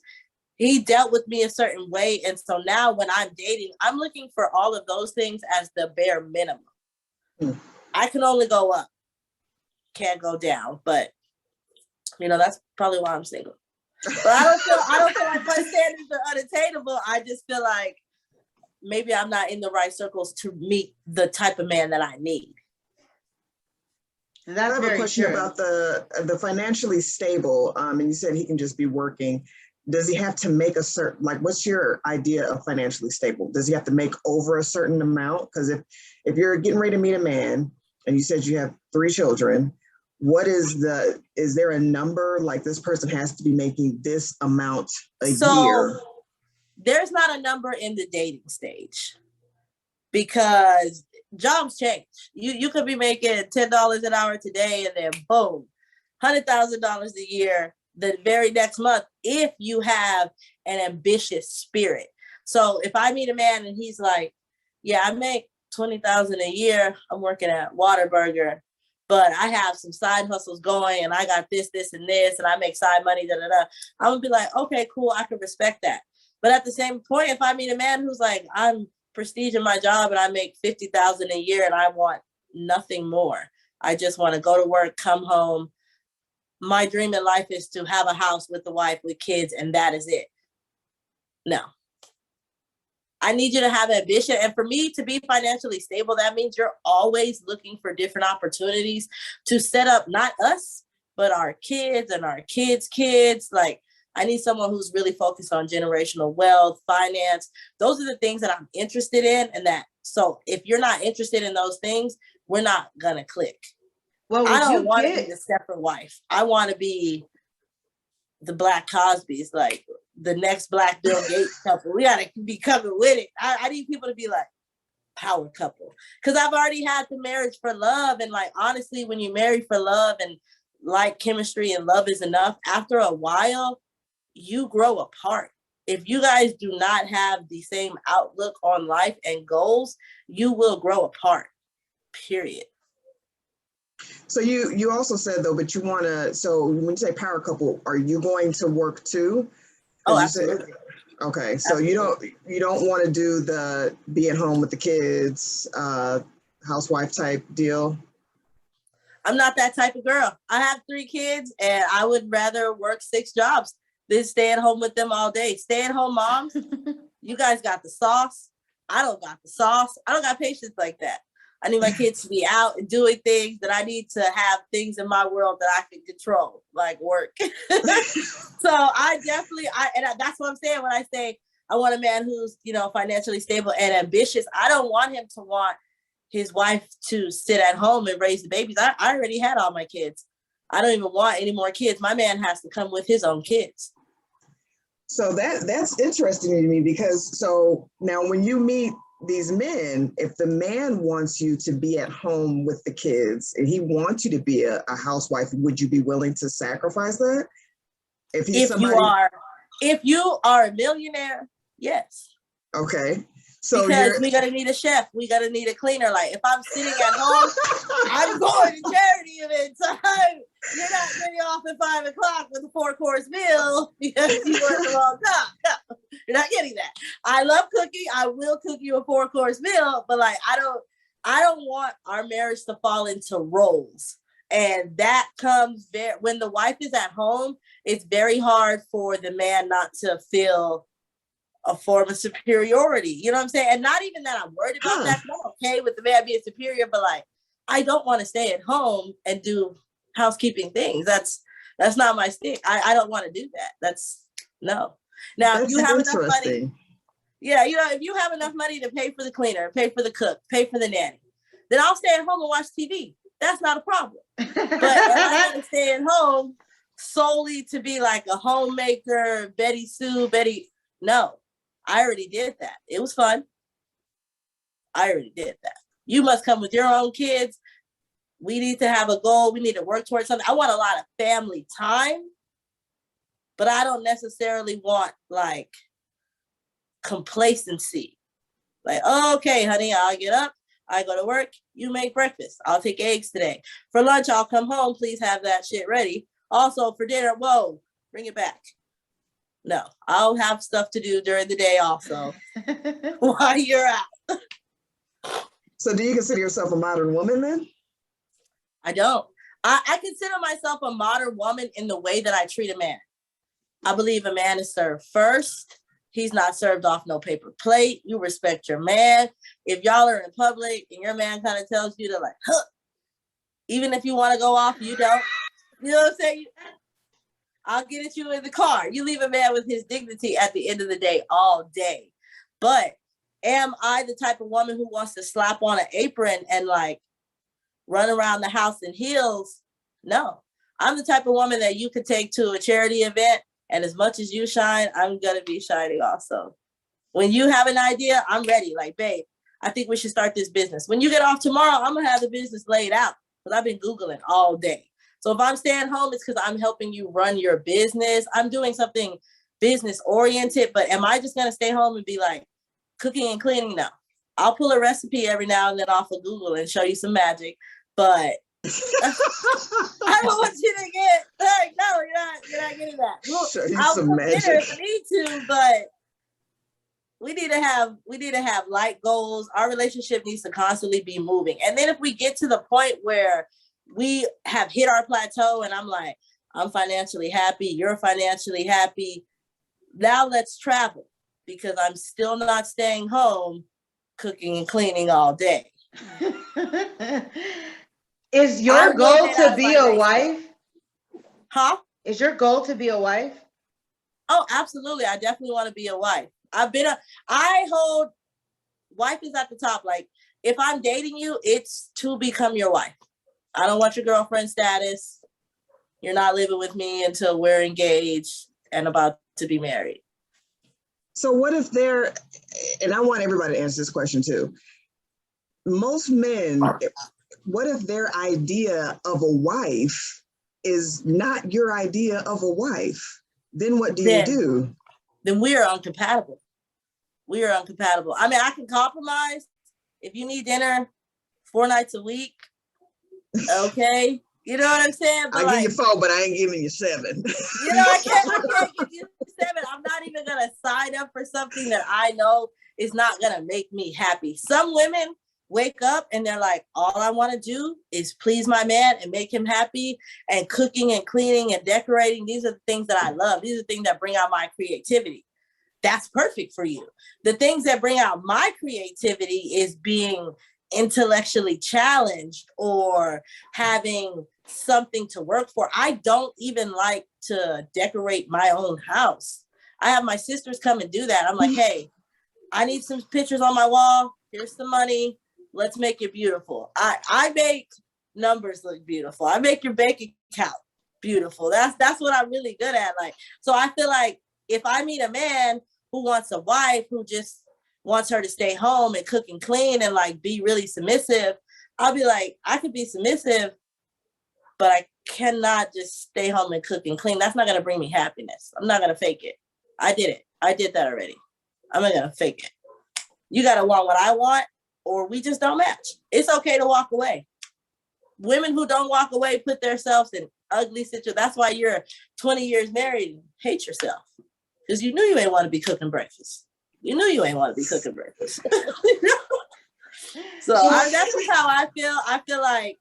He dealt with me a certain way. And so now when I'm dating, I'm looking for all of those things as the bare minimum. I can only go up, can't go down. But, that's probably why I'm single. But I don't feel like my standards are unattainable. I just feel like maybe I'm not in the right circles to meet the type of man that I need. And that's I have a question true. about the financially stable. And you said he can just be working. Does he have to make a certain, like, what's your idea of financially stable? Does he have to make over a certain amount? Because if you're getting ready to meet a man and you said you have 3 children, is there a number, like this person has to be making this amount a year? There's not a number in the dating stage because jobs change. You could be making $10 an hour today and then boom, $100,000 a year the very next month if you have an ambitious spirit. So if I meet a man and he's like, yeah, I make $20,000 a year, I'm working at Whataburger, but I have some side hustles going and I got this, and this, and I make side money, I'm gonna be like, okay, cool, I can respect that. But at the same point, if I meet a man who's like, I'm prestige in my job and I make $50,000 a year and I want nothing more. I just want to go to work, come home. My dream in life is to have a house with a wife, with kids, and that is it. No. I need you to have ambition. And for me to be financially stable, that means you're always looking for different opportunities to set up not us, but our kids and our kids' kids. Like, I need someone who's really focused on generational wealth, finance. Those are the things that I'm interested in. So if you're not interested in those things, we're not going to click. Well, I don't want to be the Stepford wife. I want to be the Black Cosbys, like the next Black Bill Gates couple. We got to be coming with it. I need people to be like power couple. Because I've already had the marriage for love. And like, honestly, when you marry for love and like chemistry and love is enough, after a while, you grow apart. If you guys do not have the same outlook on life and goals, you will grow apart, period. So you also said though, but you want to, so when you say power couple, are you going to work too? Oh, absolutely. Okay, so absolutely. you don't want to do the be at home with the kids, housewife type deal? I'm not that type of girl. I have 3 kids and I would rather work 6 jobs than stay at home with them all day. Stay at home moms, you guys got the sauce. I don't got the sauce. I don't got patience like that. I need my kids to be out and doing things that I need to have things in my world that I can control, like work. So that's what I'm saying when I say I want a man who's, financially stable and ambitious. I don't want him to want his wife to sit at home and raise the babies. I already had all my kids. I don't even want any more kids. My man has to come with his own kids. So that's interesting to me because so now when you meet these men, if the man wants you to be at home with the kids and he wants you to be a housewife, would you be willing to sacrifice that? If you are a millionaire, yes. Okay. So because we gotta need a chef, we gotta need a cleaner. Like if I'm sitting at home, I'm going to charity event time. You're not getting off at 5 o'clock with a 4-course meal because you work a long time. No, you're not getting that. I love cooking. I will cook you a 4-course meal, but like I don't want our marriage to fall into roles. And that comes when the wife is at home, it's very hard for the man not to feel a form of superiority. You know what I'm saying? And not even that I'm worried about that. I'm okay with the man being superior, but like, I don't want to stay at home and do housekeeping things. That's not my stick. I don't want to do that. That's no. Now, if you have enough money, if you have enough money to pay for the cleaner, pay for the cook, pay for the nanny, then I'll stay at home and watch TV. That's not a problem. But if I got to stay at home solely to be like a homemaker, Betty Sue, no. I already did that. It was fun. I already did that. You must come with your own kids. We need to have a goal. We need to work towards something. I want a lot of family time, but I don't necessarily want like complacency. Like, oh, okay, honey, I'll get up. I go to work. You make breakfast. I'll take eggs today. For lunch, I'll come home. Please have that shit ready. Also for dinner, whoa, bring it back. No, I'll have stuff to do during the day also while you're out. So do you consider yourself a modern woman then? I don't. I consider myself a modern woman in the way that I treat a man. I believe a man is served first. He's not served off no paper plate. You respect your man. If y'all are in public and your man kind of tells you to like, huh, even if you want to go off, you don't. You know what I'm saying? I'll get at you in the car. You leave a man with his dignity at the end of the day, all day. But am I the type of woman who wants to slap on an apron and like run around the house in heels? No. I'm the type of woman that you could take to a charity event, and as much as you shine, I'm going to be shining also. When you have an idea, I'm ready. Like, babe, I think we should start this business. When you get off tomorrow, I'm going to have the business laid out because I've been Googling all day. So if I'm staying home, it's because I'm helping you run your business. I'm doing something business oriented, but am I just going to stay home and be like cooking and cleaning? No. I'll pull a recipe every now and then off of Google and show you some magic, but I don't want you to get like, no, you're not getting that. Show you I'll some cook magic. dinner if I need to, but we need to have light goals. Our relationship needs to constantly be moving. And then if we get to the point where we have hit our plateau and I'm like, I'm financially happy, you're financially happy, now let's travel, because I'm still not staying home cooking and cleaning all day. Is your goal to be a wife? Huh? Is your goal to be a wife? Oh, absolutely. I definitely want to be a wife. I hold wife is at the top. Like if I'm dating you, it's to become your wife. I don't want your girlfriend status. You're not living with me until we're engaged and about to be married. So what if they're, and I want everybody to answer this question too. Most men, what if their idea of a wife is not your idea of a wife? Then what do you do? Then we are incompatible. We are incompatible. I mean, I can compromise. If you need dinner 4 nights a week, okay. You know what I'm saying? But I give you 4, but I ain't giving you 7. You know, I can't give you 7. I'm not even gonna sign up for something that I know is not gonna make me happy. Some women wake up and they're like, all I want to do is please my man and make him happy, and cooking and cleaning and decorating. These are the things that I love. These are the things that bring out my creativity. That's perfect for you. The things that bring out my creativity is being intellectually challenged or having something to work for. I don't even like to decorate my own house. I have my sisters come and do that. I'm like, hey, I need some pictures on my wall. Here's some money. Let's make it beautiful. I make numbers look beautiful. I make your bank account beautiful. That's what I'm really good at. Like, so I feel like if I meet a man who wants a wife who just wants her to stay home and cook and clean and like be really submissive, I'll be like, I could be submissive, but I cannot just stay home and cook and clean. That's not going to bring me happiness. I'm not going to fake it. I did it. I did that already. I'm not going to fake it. You got to want what I want, or we just don't match. It's okay to walk away. Women who don't walk away put themselves in ugly situations. That's why you're 20 years married and hate yourself. Because you knew you ain't want to be cooking breakfast. You knew you ain't want to be cooking breakfast. So that's just how I feel. I feel like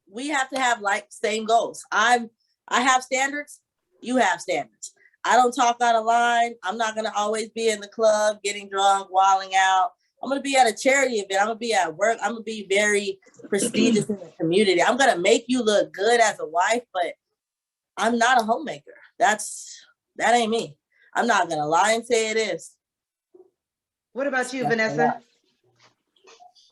we have to have like same goals. I have standards. You have standards. I don't talk out of line. I'm not going to always be in the club, getting drunk, wilding out. I'm going to be at a charity event. I'm going to be at work. I'm going to be very prestigious in the community. I'm going to make you look good as a wife, but I'm not a homemaker. That ain't me. I'm not going to lie and say it is. What about you, Vanessa?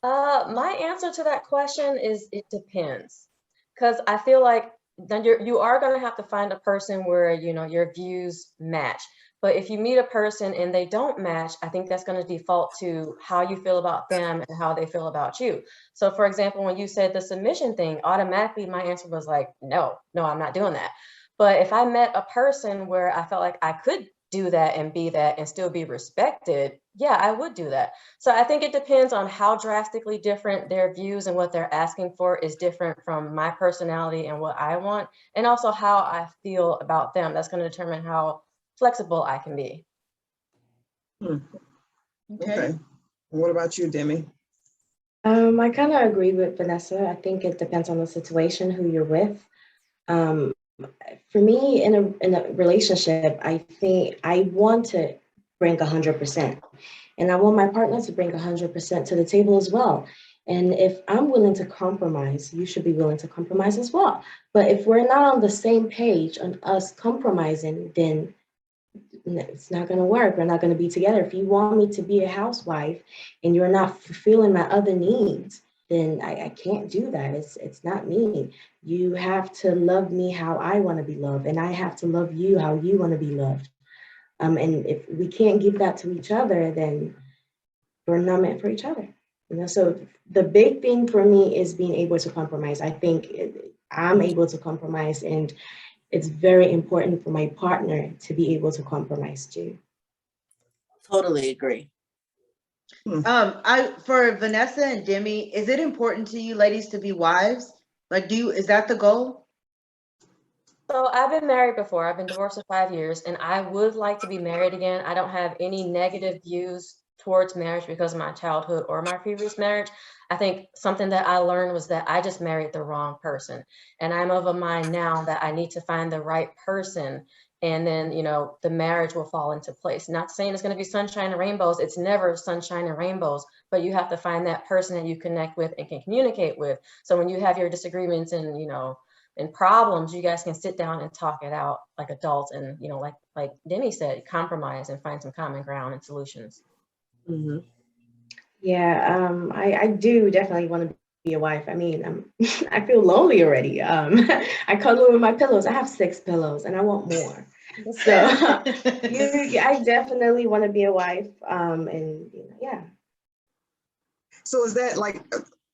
My answer to that question is it depends. Because I feel like then you are going to have to find a person where, you know, your views match. But if you meet a person and they don't match, I think that's going to default to how you feel about them and how they feel about you. So for example, when you said the submission thing, automatically my answer was like, no, I'm not doing that. But if I met a person where I felt like I could do that and be that and still be respected, yeah, I would do that. So I think it depends on how drastically different their views and what they're asking for is different from my personality and what I want, and also how I feel about them. That's going to determine how flexible I can be. Okay. What about you, Demi? I kind of agree with Vanessa. I think it depends on the situation, who you're with. For me, in a relationship, I think I want to bring 100%, and I want my partner to bring 100% to the table as well. And if I'm willing to compromise, you should be willing to compromise as well. But if we're not on the same page on us compromising, then it's not going to work. We're not going to be together. If you want me to be a housewife and you're not fulfilling my other needs, then I can't do that. It's not me. You have to love me how I want to be loved, and I have to love you how you want to be loved. And if we can't give that to each other, then we're not meant for each other. So the big thing for me is being able to compromise. I think I'm able to compromise, and it's very important for my partner to be able to compromise too. Totally agree. For Vanessa and Demi, is it important to you ladies to be wives? Like, is that the goal? So I've been married before. I've been divorced for 5 years, and I would like to be married again. I don't have any negative views towards marriage because of my childhood or my previous marriage. I think something that I learned was that I just married the wrong person. And I'm of a mind now that I need to find the right person, and then, the marriage will fall into place. Not saying it's going to be sunshine and rainbows. It's never sunshine and rainbows, but you have to find that person that you connect with and can communicate with. So when you have your disagreements and, and problems, you guys can sit down and talk it out like adults, and like Demi said, compromise and find some common ground and solutions. Mm-hmm. Yeah, I do definitely want to be a wife. I mean, I feel lonely already. I cuddle with my pillows. I have 6 pillows, and I want more. So I definitely want to be a wife. And yeah. So is that like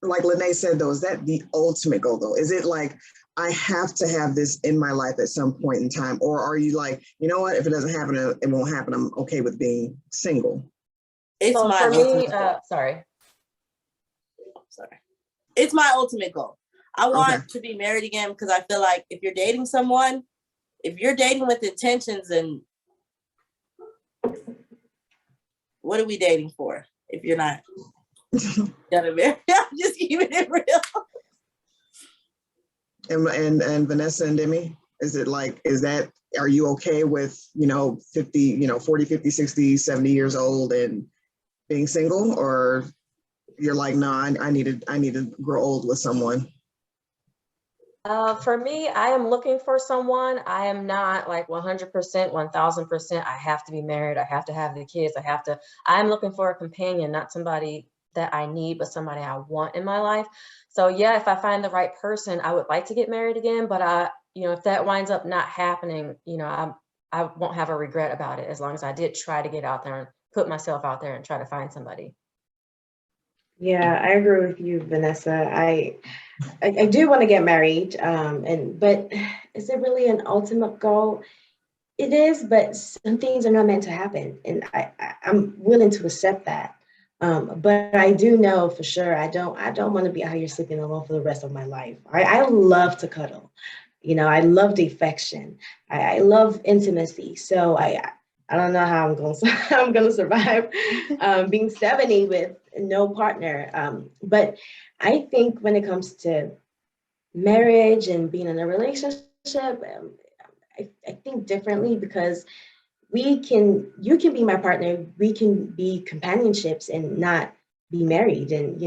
Lenee said, though, is that the ultimate goal, though? Is it like, I have to have this in my life at some point in time? Or are you like, you know what, if it doesn't happen, it won't happen. I'm okay with being single. It's So my for me, ultimate goal. sorry. It's my ultimate goal. I want Okay. to be married again because I feel like if you're dating someone, if you're dating with intentions, then what are we dating for if you're not gonna marry? I'm just keeping it real. And Vanessa and Demi, are you okay with, 50, 40, 50, 60, 70 years old and being single? Or you're like, no, I need to grow old with someone? For me, I am looking for someone. I am not like 100%, 1000%. I have to be married. I have to have the kids. I'm looking for a companion, not somebody that I need, but somebody I want in my life. So yeah, if I find the right person, I would like to get married again, but if that winds up not happening, I won't have a regret about it, as long as I did try to get out there and put myself out there and try to find somebody. Yeah, I agree with you, Vanessa. I do want to get married, but is it really an ultimate goal? It is, but some things are not meant to happen, and I'm willing to accept that. But I do know for sure I don't want to be out here sleeping alone for the rest of my life. I love to cuddle, I love the affection. I love intimacy. So I don't know how I'm gonna survive being 70 with no partner. But I think when it comes to marriage and being in a relationship, I think differently, because you can be my partner, we can be companionships and not be married, and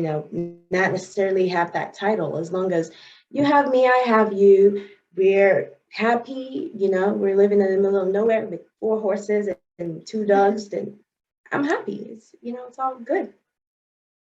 not necessarily have that title. As long as you have me, I have you, we're happy, we're living in the middle of nowhere with 4 horses and 2 dogs, then I'm happy. It's all good.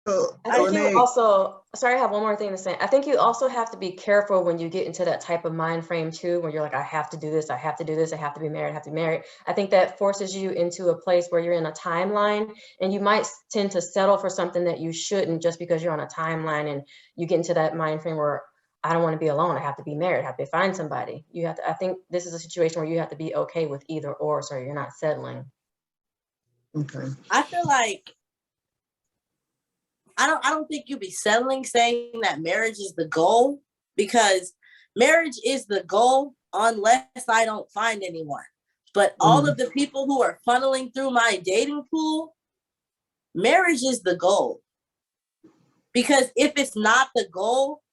So, I think Lenee, you also, sorry, I have one more thing to say. I think you also have to be careful when you get into that type of mind frame too, when you're like, I have to do this, I have to do this, I have to be married, I have to be married. I think that forces you into a place where you're in a timeline, and you might tend to settle for something that you shouldn't just because you're on a timeline, and you get into that mind frame where I don't want to be alone, I have to be married, I have to find somebody. You have to, I think this is a situation where you have to be okay with either or, so you're not settling. okay. I feel like I don't think you be settling saying that marriage is the goal, because marriage is the goal unless I don't find anyone. But all of the people who are funneling through my dating pool, marriage is the goal. Because if it's not the goal,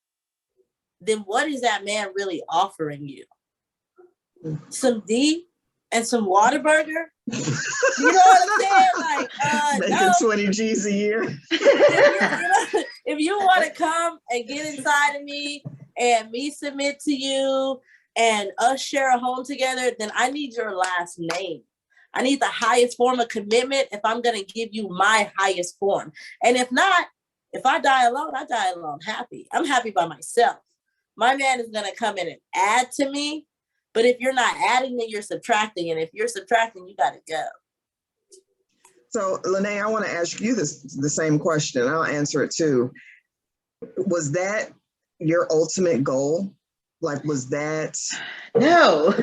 then what is that man really offering you? Some D and some Whataburger? You know what I'm saying? Like, Making no. 20 G's a year. If you want to come and get inside of me and me submit to you and us share a home together, then I need your last name. I need the highest form of commitment if I'm going to give you my highest form. And if not, if I die alone, I die alone happy. I'm happy by myself. My man is going to come in and add to me. But if you're not adding, then you're subtracting. And if you're subtracting, you got to go. So, Lenee, I want to ask you the same question. I'll answer it too. Was that your ultimate goal? Like, was that? No,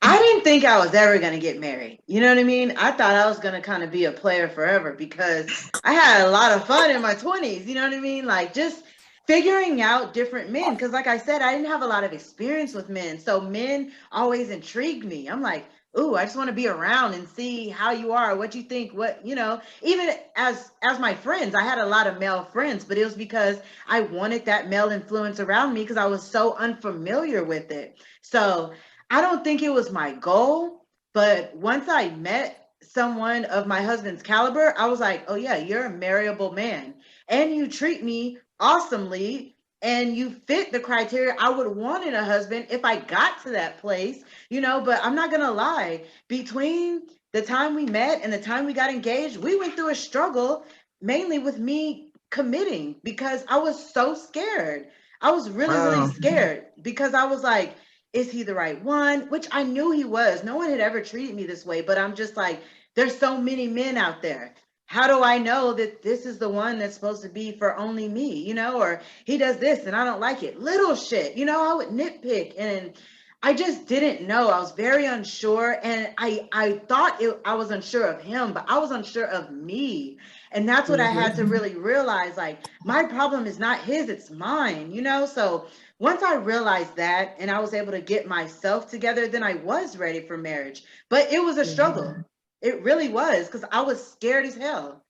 I didn't think I was ever going to get married. You know what I mean? I thought I was going to kind of be a player forever because I had a lot of fun in my 20s. You know what I mean? Like just figuring out different men. Because like I said, I didn't have a lot of experience with men. So men always intrigued me. I'm like, ooh, I just want to be around and see how you are, what you think, what, you know, even as my friends, I had a lot of male friends, but it was because I wanted that male influence around me because I was so unfamiliar with it. So I don't think it was my goal, but once I met someone of my husband's caliber, I was like, oh yeah, you're a marriable man and you treat me awesomely and you fit the criteria I would want in a husband if I got to that place, you know. But I'm not gonna lie, between the time we met and the time we got engaged, we went through a struggle, mainly with me committing because I was so scared. I was really scared because I was like, is he the right one? Which I knew he was. No one had ever treated me this way, but I'm just like, there's so many men out there. How do I know that this is the one that's supposed to be for only me, you know, or he does this and I don't like it. Little shit, you know, I would nitpick and I just didn't know. I was very unsure and I thought I was unsure of him, but I was unsure of me. And that's what I had to really realize. Like, my problem is not his, it's mine, you know? So once I realized that and I was able to get myself together, then I was ready for marriage. But it was a struggle. It really was because I was scared as hell.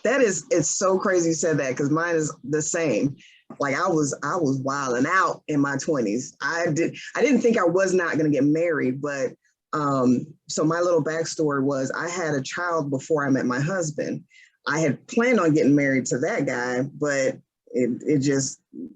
It's so crazy you said that because mine is the same. Like I was wilding out in my 20s. I didn't think I was not going to get married, but so my little backstory was I had a child before I met my husband. I had planned on getting married to that guy, but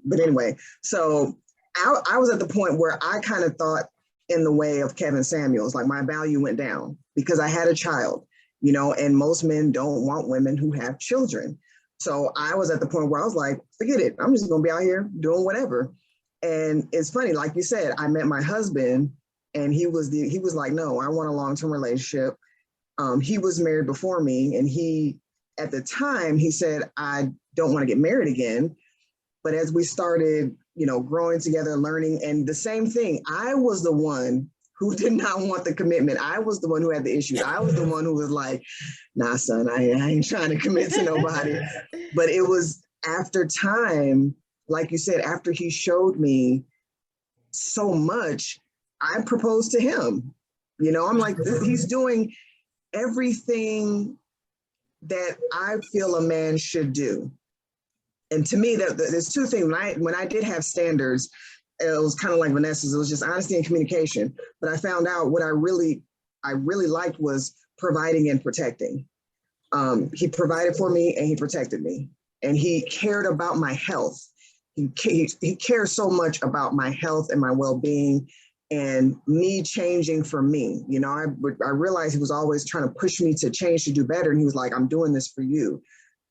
but anyway, so I was at the point where I kind of thought in the way of Kevin Samuels, like my value went down because I had a child, you know, and most men don't want women who have children. So I was at the point where I was like, forget it. I'm just going to be out here doing whatever. And it's funny, like you said, I met my husband and he was like, no, I want a long-term relationship. He was married before me. And at the time, he said, I don't want to get married again. But as we started, you know, growing together, learning, and the same thing, I was the one who did not want the commitment. I was the one who had the issues. I was the one who was like, nah, son, I ain't trying to commit to nobody. But it was after time, like you said, after he showed me so much, I proposed to him. You know, I'm like, he's doing everything that I feel a man should do. And to me, there's two things. When I did have standards, it was kind of like Vanessa's. It was just honesty and communication. But I found out what I really liked was providing and protecting. He provided for me and he protected me. And he cared about my health. He cares so much about my health and my well-being and me changing for me. You know, I realized he was always trying to push me to change, to do better. And he was like, I'm doing this for you.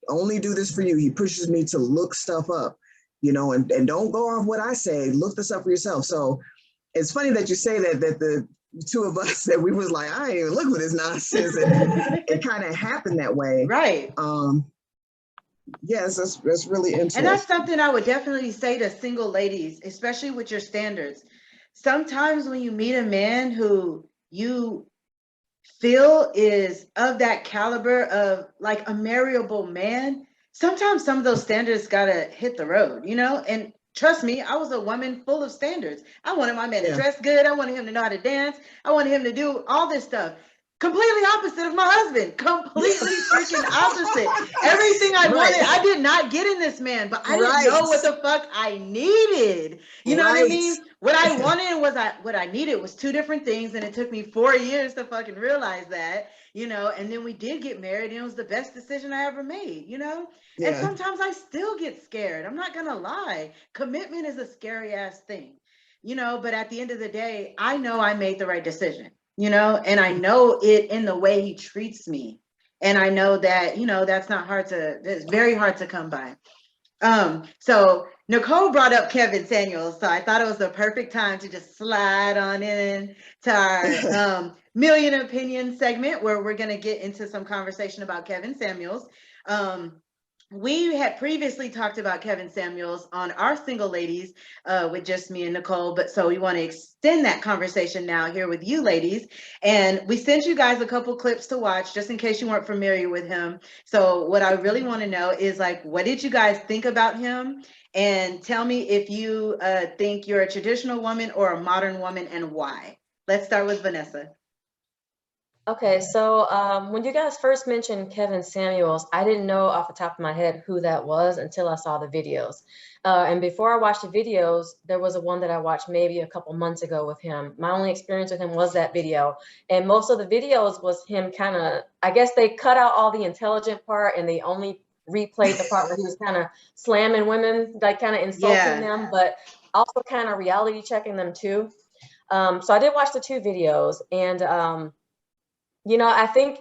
only do this for you. He pushes me to look stuff up, you know, and don't go off what I say. Look this up for yourself. So it's funny that you say that the two of us that we was like, I ain't even look for this nonsense. And it kind of happened that way. Right. Yes, that's really interesting. And that's something I would definitely say to single ladies, especially with your standards. Sometimes when you meet a man who you feel is of that caliber of like a marriable man, sometimes some of those standards gotta hit the road, you know? And trust me, I was a woman full of standards. I wanted my man to dress good. I wanted him to know how to dance. I wanted him to do all this stuff. Completely opposite of my husband. Completely freaking opposite. Everything I wanted, I did not get in this man, but I didn't know what the fuck I needed. You know what I mean? What I wanted and what I needed was two different things, and it took me 4 years to fucking realize that, you know, and then we did get married, and it was the best decision I ever made, you know? Yeah. And sometimes I still get scared. I'm not gonna lie. Commitment is a scary ass thing, you know, but at the end of the day, I know I made the right decision, you know, and I know it in the way he treats me. And I know that, you know, that's very hard to come by. So Nicole brought up Kevin Samuels, so I thought it was the perfect time to just slide on in to our Million Opinions segment, where we're going to get into some conversation about Kevin Samuels. We had previously talked about Kevin Samuels on our Single Ladies with just me and Nicole, but so we want to extend that conversation now here with you ladies. And we sent you guys a couple clips to watch just in case you weren't familiar with him. So what I really want to know is, like, what did you guys think about him? And tell me if you think you're a traditional woman or a modern woman, and why. Let's start with Vanessa. Okay, so when you guys first mentioned Kevin Samuels, I didn't know off the top of my head who that was until I saw the videos. And before I watched the videos, there was a one that I watched maybe a couple months ago with him. My only experience with him was that video. And most of the videos was him kind of, I guess they cut out all the intelligent part and they only replayed the part where he was kind of slamming women, like kind of insulting them, but also kind of reality checking them too. So I did watch the two videos, and you know, I think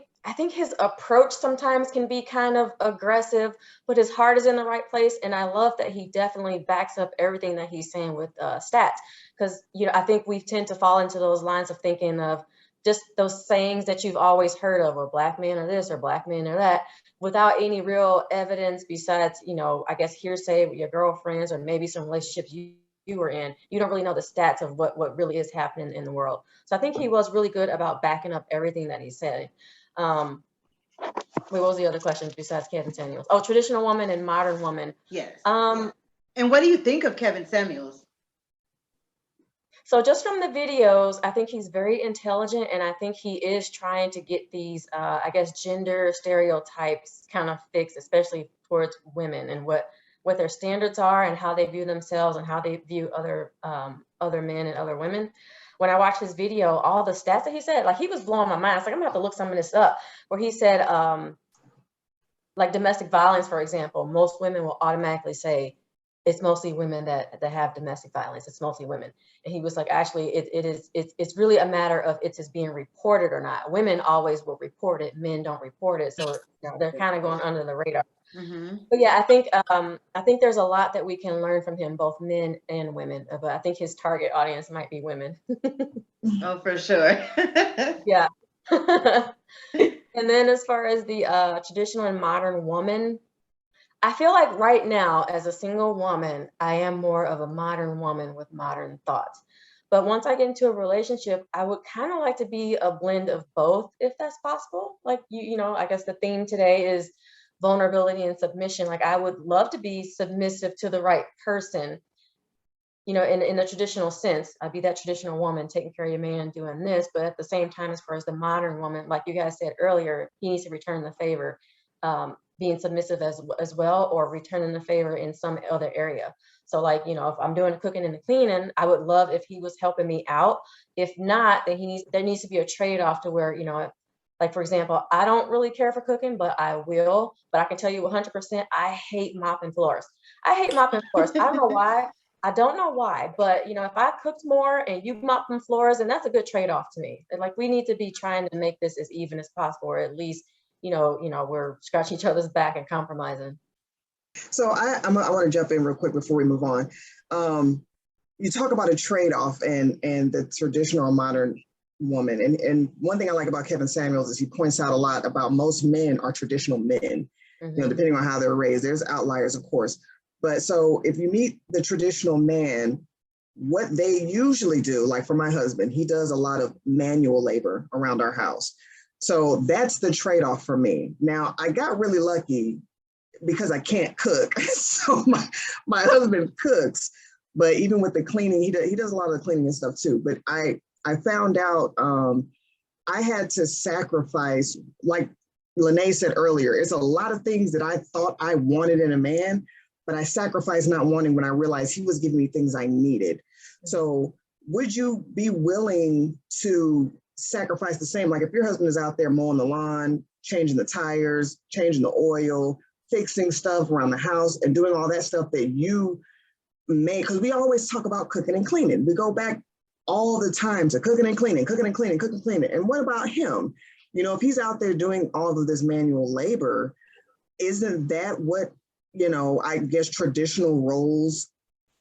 his approach sometimes can be kind of aggressive, but his heart is in the right place. And I love that he definitely backs up everything that he's saying with stats. Because, you know, I think we tend to fall into those lines of thinking of just those sayings that you've always heard of, or black men are this or black men are that, without any real evidence besides, you know, I guess hearsay with your girlfriends or maybe some relationships you were in. You don't really know the stats of what really is happening in the world. So I think he was really good about backing up everything that he said. Wait, what was the other questions besides Kevin Samuels? Oh, traditional woman and modern woman. Yes. And what do you think of Kevin Samuels? So just from the videos, I think he's very intelligent, and I think he is trying to get these, I guess, gender stereotypes kind of fixed, especially towards women, and what their standards are and how they view themselves and how they view other men and other women. When I watched his video, all the stats that he said, like, he was blowing my mind. I was like, I'm gonna have to look some of this up. Where he said, like domestic violence, for example, most women will automatically say it's mostly women that have domestic violence. It's mostly women. And he was like, actually, it's really a matter of it's being reported or not. Women always will report it. Men don't report it. So they're kind of going under the radar. Mm-hmm. But yeah, I think there's a lot that we can learn from him, both men and women. But I think his target audience might be women. Oh, for sure. Yeah. And then as far as the traditional and modern woman, I feel like right now, as a single woman, I am more of a modern woman with modern thoughts. But once I get into a relationship, I would kind of like to be a blend of both, if that's possible. Like, you know, I guess the theme today is vulnerability and submission. Like, I would love to be submissive to the right person, you know, in a traditional sense. I'd be that traditional woman taking care of your man, doing this. But at the same time, as far as the modern woman, like you guys said earlier, he needs to return the favor. Being submissive as well, or returning the favor in some other area. So, like, you know, if I'm doing the cooking and the cleaning, I would love if he was helping me out. If not, then there needs to be a trade-off to where, you know, like, for example, I don't really care for cooking, but I will. But I can tell you 100%, I hate mopping floors. I hate mopping floors. I don't know why. I don't know why, but, you know, if I cooked more and you mop them floors, then that's a good trade-off to me. And, like, we need to be trying to make this as even as possible, or at least we're scratching each other's back and compromising. So I want to jump in real quick before we move on. You talk about a trade-off and the traditional or modern woman. And one thing I like about Kevin Samuels is he points out a lot about most men are traditional men, depending on how they're raised. There's outliers, of course. But so if you meet the traditional man, what they usually do, like for my husband, he does a lot of manual labor around our house. So that's the trade-off for me. Now, I got really lucky because I can't cook. So my husband cooks, but even with the cleaning, he does a lot of the cleaning and stuff too. But I found out I had to sacrifice, like Lenee said earlier, it's a lot of things that I thought I wanted in a man, but I sacrificed not wanting when I realized he was giving me things I needed. So would you be willing to sacrifice the same? Like if your husband is out there mowing the lawn, changing the tires, changing the oil, fixing stuff around the house and doing all that stuff that you make, because we always talk about cooking and cleaning. We go back all the time to cooking and cleaning, cooking and cleaning, cooking and cleaning. And what about him? If he's out there doing all of this manual labor, isn't that what, I guess traditional roles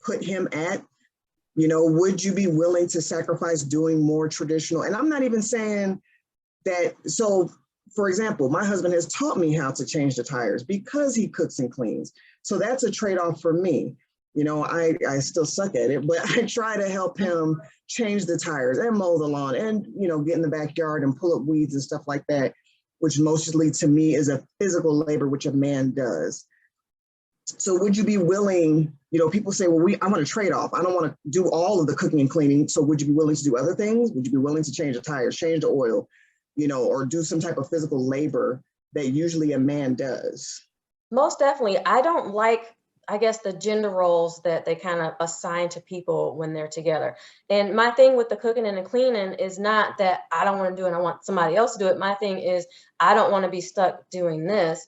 put him at? Would you be willing to sacrifice doing more traditional? And I'm not even saying that. So for example, my husband has taught me how to change the tires because he cooks and cleans. So that's a trade-off for me. I still suck at it, but I try to help him change the tires and mow the lawn and, get in the backyard and pull up weeds and stuff like that, which mostly to me is a physical labor, which a man does. So would you be willing, people say, well, I want to trade off. I don't want to do all of the cooking and cleaning. So would you be willing to do other things? Would you be willing to change the tires, change the oil, or do some type of physical labor that usually a man does? Most definitely. I don't like, I guess, the gender roles that they kind of assign to people when they're together. And my thing with the cooking and the cleaning is not that I don't want to do it and I want somebody else to do it. My thing is I don't want to be stuck doing this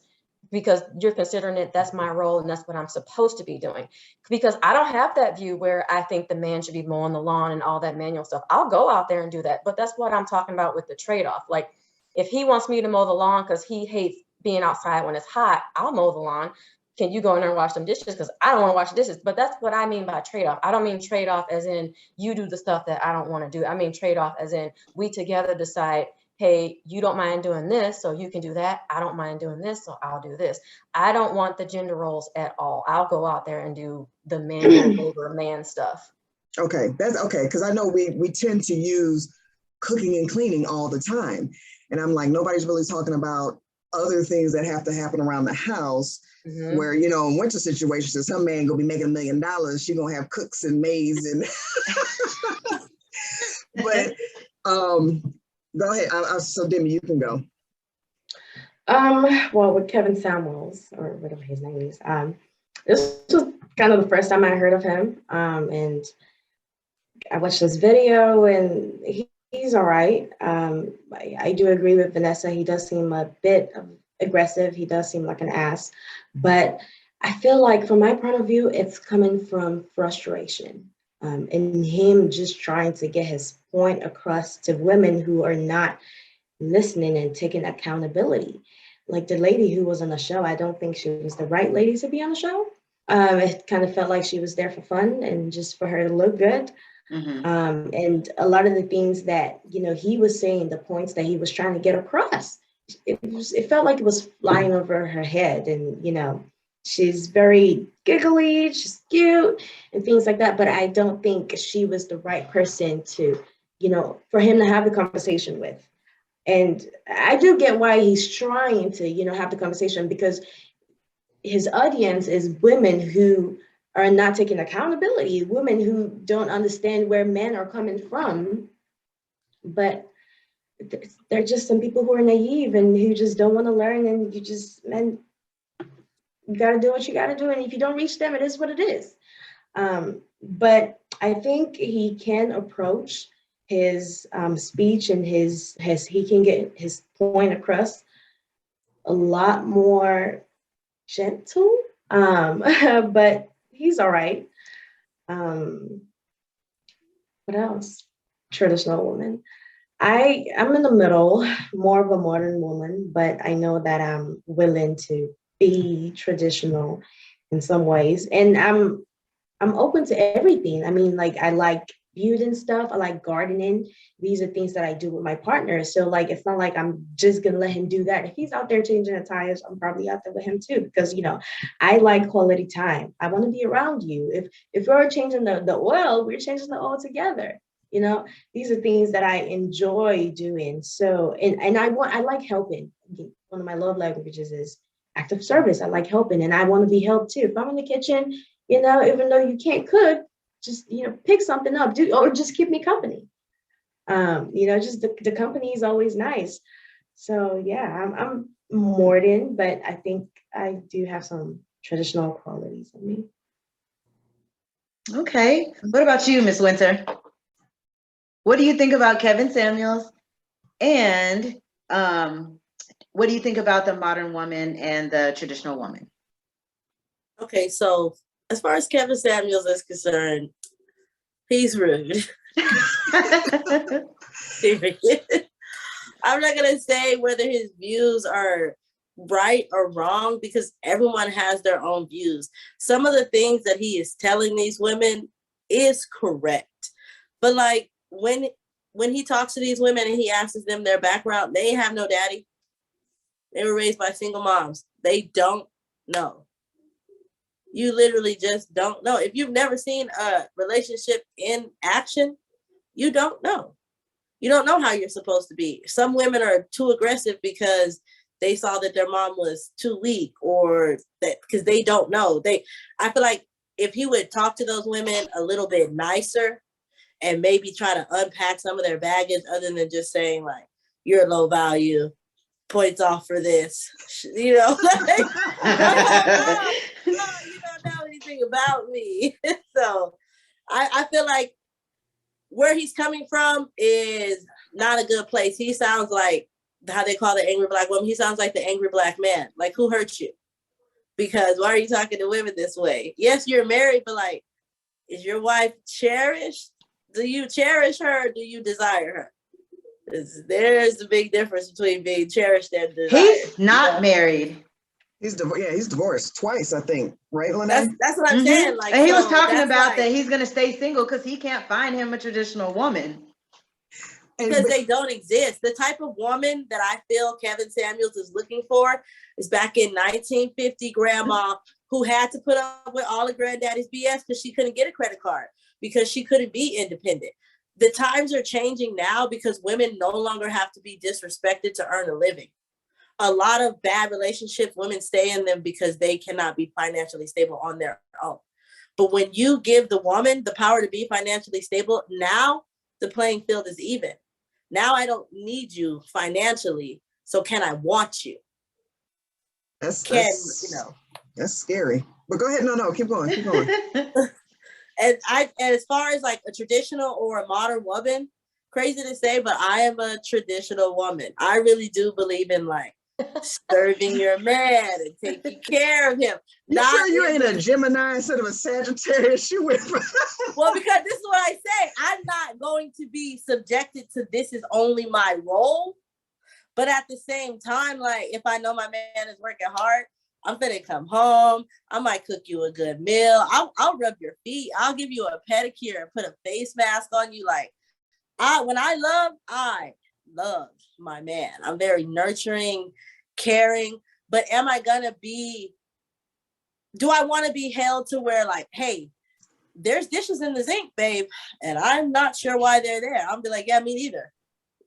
because you're considering it, that's my role and that's what I'm supposed to be doing. Because I don't have that view where I think the man should be mowing the lawn and all that manual stuff. I'll go out there and do that. But that's what I'm talking about with the trade-off. Like if he wants me to mow the lawn because he hates being outside when it's hot, I'll mow the lawn. Can you go in there and wash some dishes? Because I don't want to wash dishes. But that's what I mean by trade-off. I don't mean trade-off as in you do the stuff that I don't want to do. I mean trade-off as in we together decide, hey, you don't mind doing this, so you can do that. I don't mind doing this, so I'll do this. I don't want the gender roles at all. I'll go out there and do the manual labor man stuff. Okay, that's okay. Because I know we tend to use cooking and cleaning all the time. And I'm like, nobody's really talking about other things that have to happen around the house. Mm-hmm. Where, in winter situations, if some man gonna be making $1 million, she gonna have cooks and maids and but go ahead. So Demi, you can go. Well, with Kevin Samuels, or whatever his name is, this was kind of the first time I heard of him. And I watched this video and he's all right. I do agree with Vanessa. He does seem a bit aggressive. He does seem like an ass, but I feel like from my point of view, it's coming from frustration and him just trying to get his point across to women who are not listening and taking accountability. Like the lady who was on the show, I don't think she was the right lady to be on the show. It kind of felt like she was there for fun and just for her to look good. Mm-hmm. And a lot of the things that, he was saying, the points that he was trying to get across, it felt like it was flying over her head. And, she's very giggly, she's cute and things like that. But I don't think she was the right person to, for him to have the conversation with. And I do get why he's trying to, have the conversation, because his audience is women who are not taking accountability, women who don't understand where men are coming from. But they're just some people who are naive and who just don't want to learn. And you got to do what you got to do. And if you don't reach them, it is what it is. But I think he can approach his speech and he can get his point across a lot more gentle. But he's all right. What else? Traditional woman. I'm in the middle, more of a modern woman, but I know that I'm willing to be traditional in some ways. And I'm open to everything. I mean, like I like building stuff. I like gardening. These are things that I do with my partner. So like, it's not like I'm just gonna let him do that. If he's out there changing the tires, I'm probably out there with him too, because I like quality time. I want to be around you. If we're changing the oil, we're changing the oil together. These are things that I enjoy doing. So and I like helping. One of my love languages is act of service. I like helping, and I want to be helped too. If I'm in the kitchen, even though you can't cook, just, pick something up, or just keep me company. Just the company is always nice. So yeah, I'm modern, but I think I do have some traditional qualities in me. Okay. What about you, Miss Winter? What do you think about Kevin Samuels? And what do you think about the modern woman and the traditional woman? Okay, so as far as Kevin Samuels is concerned, he's rude. I'm not going to say whether his views are right or wrong, because everyone has their own views. Some of the things that he is telling these women is correct. But like when he talks to these women and he asks them their background, they have no daddy. They were raised by single moms. They don't know. You literally just don't know. If you've never seen a relationship in action, you don't know. You don't know how you're supposed to be. Some women are too aggressive because they saw that their mom was too weak, or that because they don't know. I feel like if he would talk to those women a little bit nicer and maybe try to unpack some of their baggage, other than just saying like, you're low value, points off for this, you don't know anything about me. So I feel like where he's coming from is not a good place. He sounds like how they call the angry black woman. He sounds like the angry black man. Like, who hurt you? Because why are you talking to women this way? Yes, you're married, but like, is your wife cherished? Do you cherish her? Or do you desire her? There's a big difference between being cherished and desired. He's not married. He's divorced twice, I think, right, Lenee? That's what I'm saying. Like, and he was talking about that he's gonna stay single because he can't find him a traditional woman. Because they don't exist. The type of woman that I feel Kevin Samuels is looking for is back in 1950 grandma who had to put up with all of granddaddy's BS because she couldn't get a credit card, because she couldn't be independent. The times are changing now because women no longer have to be disrespected to earn a living. A lot of bad relationships, women stay in them because they cannot be financially stable on their own. But when you give the woman the power to be financially stable, now the playing field is even. Now I don't need you financially, so can I want you? That's scary. But go ahead. No, keep going. And as far as like a traditional or a modern woman, crazy to say, but I am a traditional woman. I really do believe in like serving your man and taking care of him. You sure you ain't a Gemini instead of a Sagittarius? Well, because this is what I say. I'm not going to be subjected to this is only my role. But at the same time, like if I know my man is working hard, I'm finna come home. I might cook you a good meal. I'll rub your feet. I'll give you a pedicure and put a face mask on you. Like when I love my man. I'm very nurturing, caring, but do I want to be held to where like, hey, there's dishes in the sink, babe, and I'm not sure why they're there. I'll be like, yeah, me neither.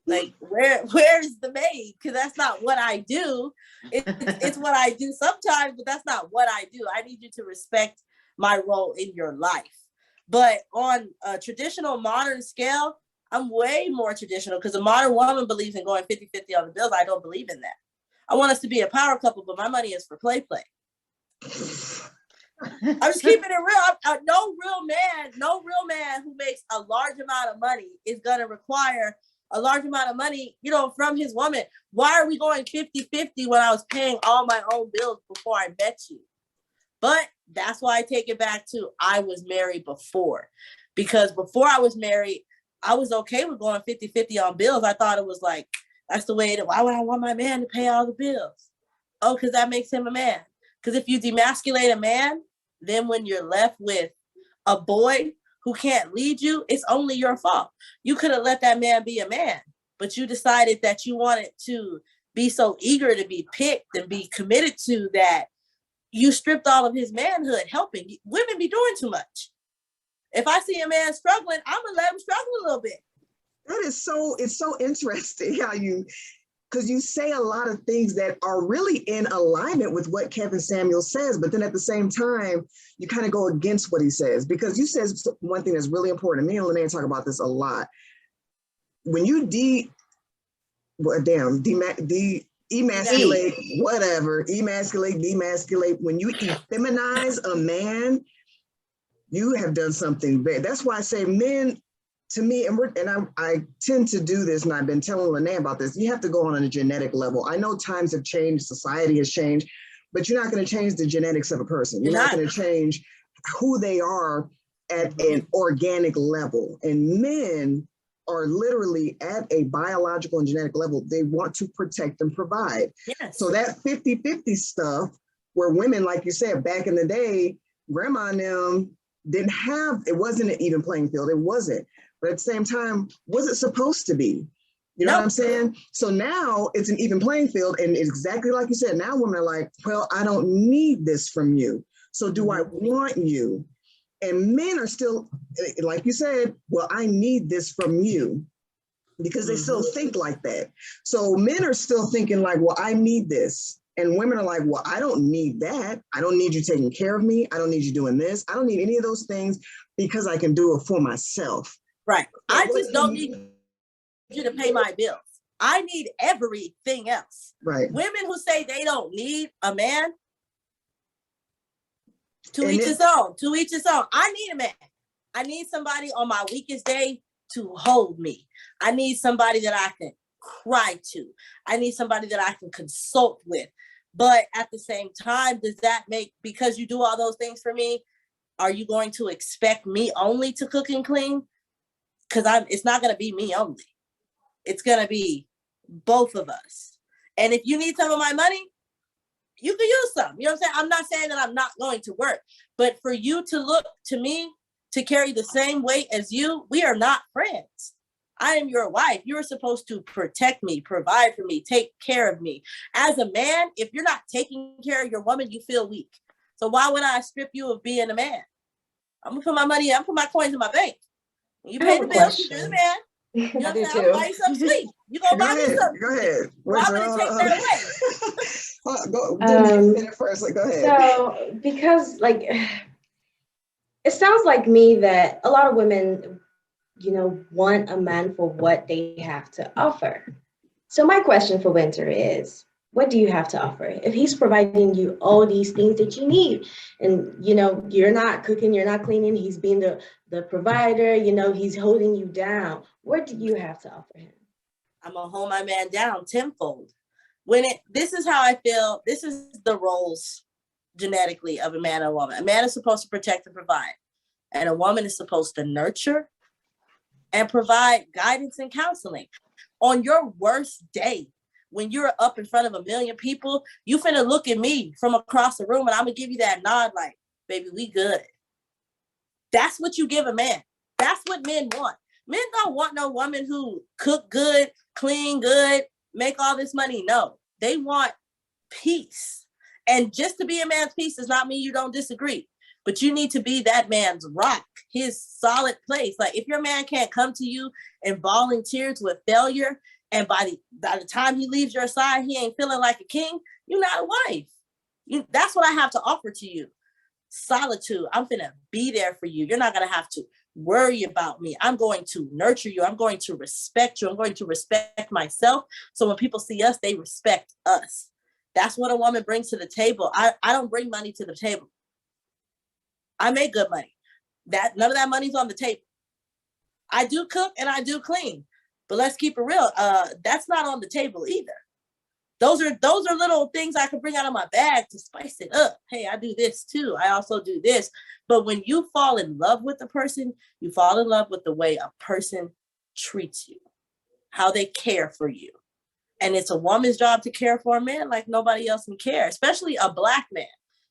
Like, where's the maid? Because that's not what I do. It's what I do sometimes, but that's not what I do. I need you to respect my role in your life. But on a traditional modern scale, I'm way more traditional because a modern woman believes in going 50-50 on the bills. I don't believe in that. I want us to be a power couple, but my money is for play. I'm just keeping it real. No real man who makes a large amount of money is going to require a large amount of money, from his woman. Why are we going 50-50 when I was paying all my own bills before I met you? But that's why I take it back to I was married before. Because before I was married, I was okay with going 50-50 on bills. I thought it was like, that's the way why would I want my man to pay all the bills? Oh, because that makes him a man. Because if you demasculate a man, then when you're left with a boy who can't lead you, it's only your fault. You could have let that man be a man, but you decided that you wanted to be so eager to be picked and be committed to that you stripped all of his manhood helping. Women be doing too much. If I see a man struggling, I'm gonna let him struggle a little bit. That is so, it's so interesting how because you say a lot of things that are really in alignment with what Kevin Samuel says, but then at the same time, you kind of go against what he says, because you said one thing that's really important. Me and Lenee talk about this a lot. When you demasculate, when you effeminize a man, you have done something bad. That's why I say men, to me, I tend to do this, and I've been telling Lenee about this, you have to go on a genetic level. I know times have changed, society has changed, but you're not going to change the genetics of a person. You're not going to change who they are at an organic level. And men are literally at a biological and genetic level. They want to protect and provide. Yes. So that 50-50 stuff, where women, like you said, back in the day, grandma and them didn't have, it wasn't an even playing field. It wasn't. But at the same time, was it supposed to be? You know what I'm saying? So now it's an even playing field. And exactly like you said, now women are like, well, I don't need this from you. So do I want you? And men are still, like you said, well, I need this from you, because they still think like that. So men are still thinking like, well, I need this. And women are like, well, I don't need that. I don't need you taking care of me. I don't need you doing this. I don't need any of those things, because I can do it for myself. Right. I just don't need you to pay my bills. I need everything else. Right. Women who say they don't need a man, to each his own. I need a man. I need somebody on my weakest day to hold me. I need somebody that I can cry to. I need somebody that I can consult with. But at the same time, does that make, because you do all those things for me, are you going to expect me only to cook and clean? Because it's not going to be me only. It's going to be both of us. And if you need some of my money, you can use some. You know what I'm saying? I'm not saying that I'm not going to work, but for you to look to me to carry the same weight as you, we are not friends. I am your wife. You're supposed to protect me, provide for me, take care of me. As a man, if you're not taking care of your woman, you feel weak. So why would I strip you of being a man? I'm gonna put my money, I'm gonna put my coins in my bank. You pay the bills, you're the man. You know what I'm saying? I'll buy you some sleep. You gonna buy me something. Go ahead. Well, I'm gonna take that away. First, like, go ahead. So, because like, it sounds like me that a lot of women, want a man for what they have to offer. So my question for Winter is, what do you have to offer? If he's providing you all these things that you need, and you're not cooking, you're not cleaning, he's being the provider, he's holding you down, what do you have to offer him? I'm gonna hold my man down tenfold. This is how I feel. This is the roles genetically of a man and a woman. A man is supposed to protect and provide, and a woman is supposed to nurture and provide guidance and counseling. On your worst day, when you're up in front of 1 million people, you finna look at me from across the room and I'm gonna give you that nod like, baby, we good. That's what you give a man. That's what men want. Men don't want no woman who cook good, clean good, make all this money. No, they want peace. And just to be a man's peace does not mean you don't disagree, but you need to be that man's rock, his solid place. Like if your man can't come to you and bawling tears with failure, and by the time he leaves your side, he ain't feeling like a king, you're not a wife. That's what I have to offer to you. Solitude. I'm gonna be there for you. You're not gonna have to worry about me. I'm going to nurture you. I'm going to respect you. I'm going to respect myself. So when people see us, they respect us. That's what a woman brings to the table. I don't bring money to the table. I make good money. None of that money's on the table. I do cook and I do clean. But let's keep it real. That's not on the table either. Those are little things I can bring out of my bag to spice it up. Hey, I do this too. I also do this. But when you fall in love with a person, you fall in love with the way a person treats you, how they care for you. And it's a woman's job to care for a man like nobody else can care, especially a Black man.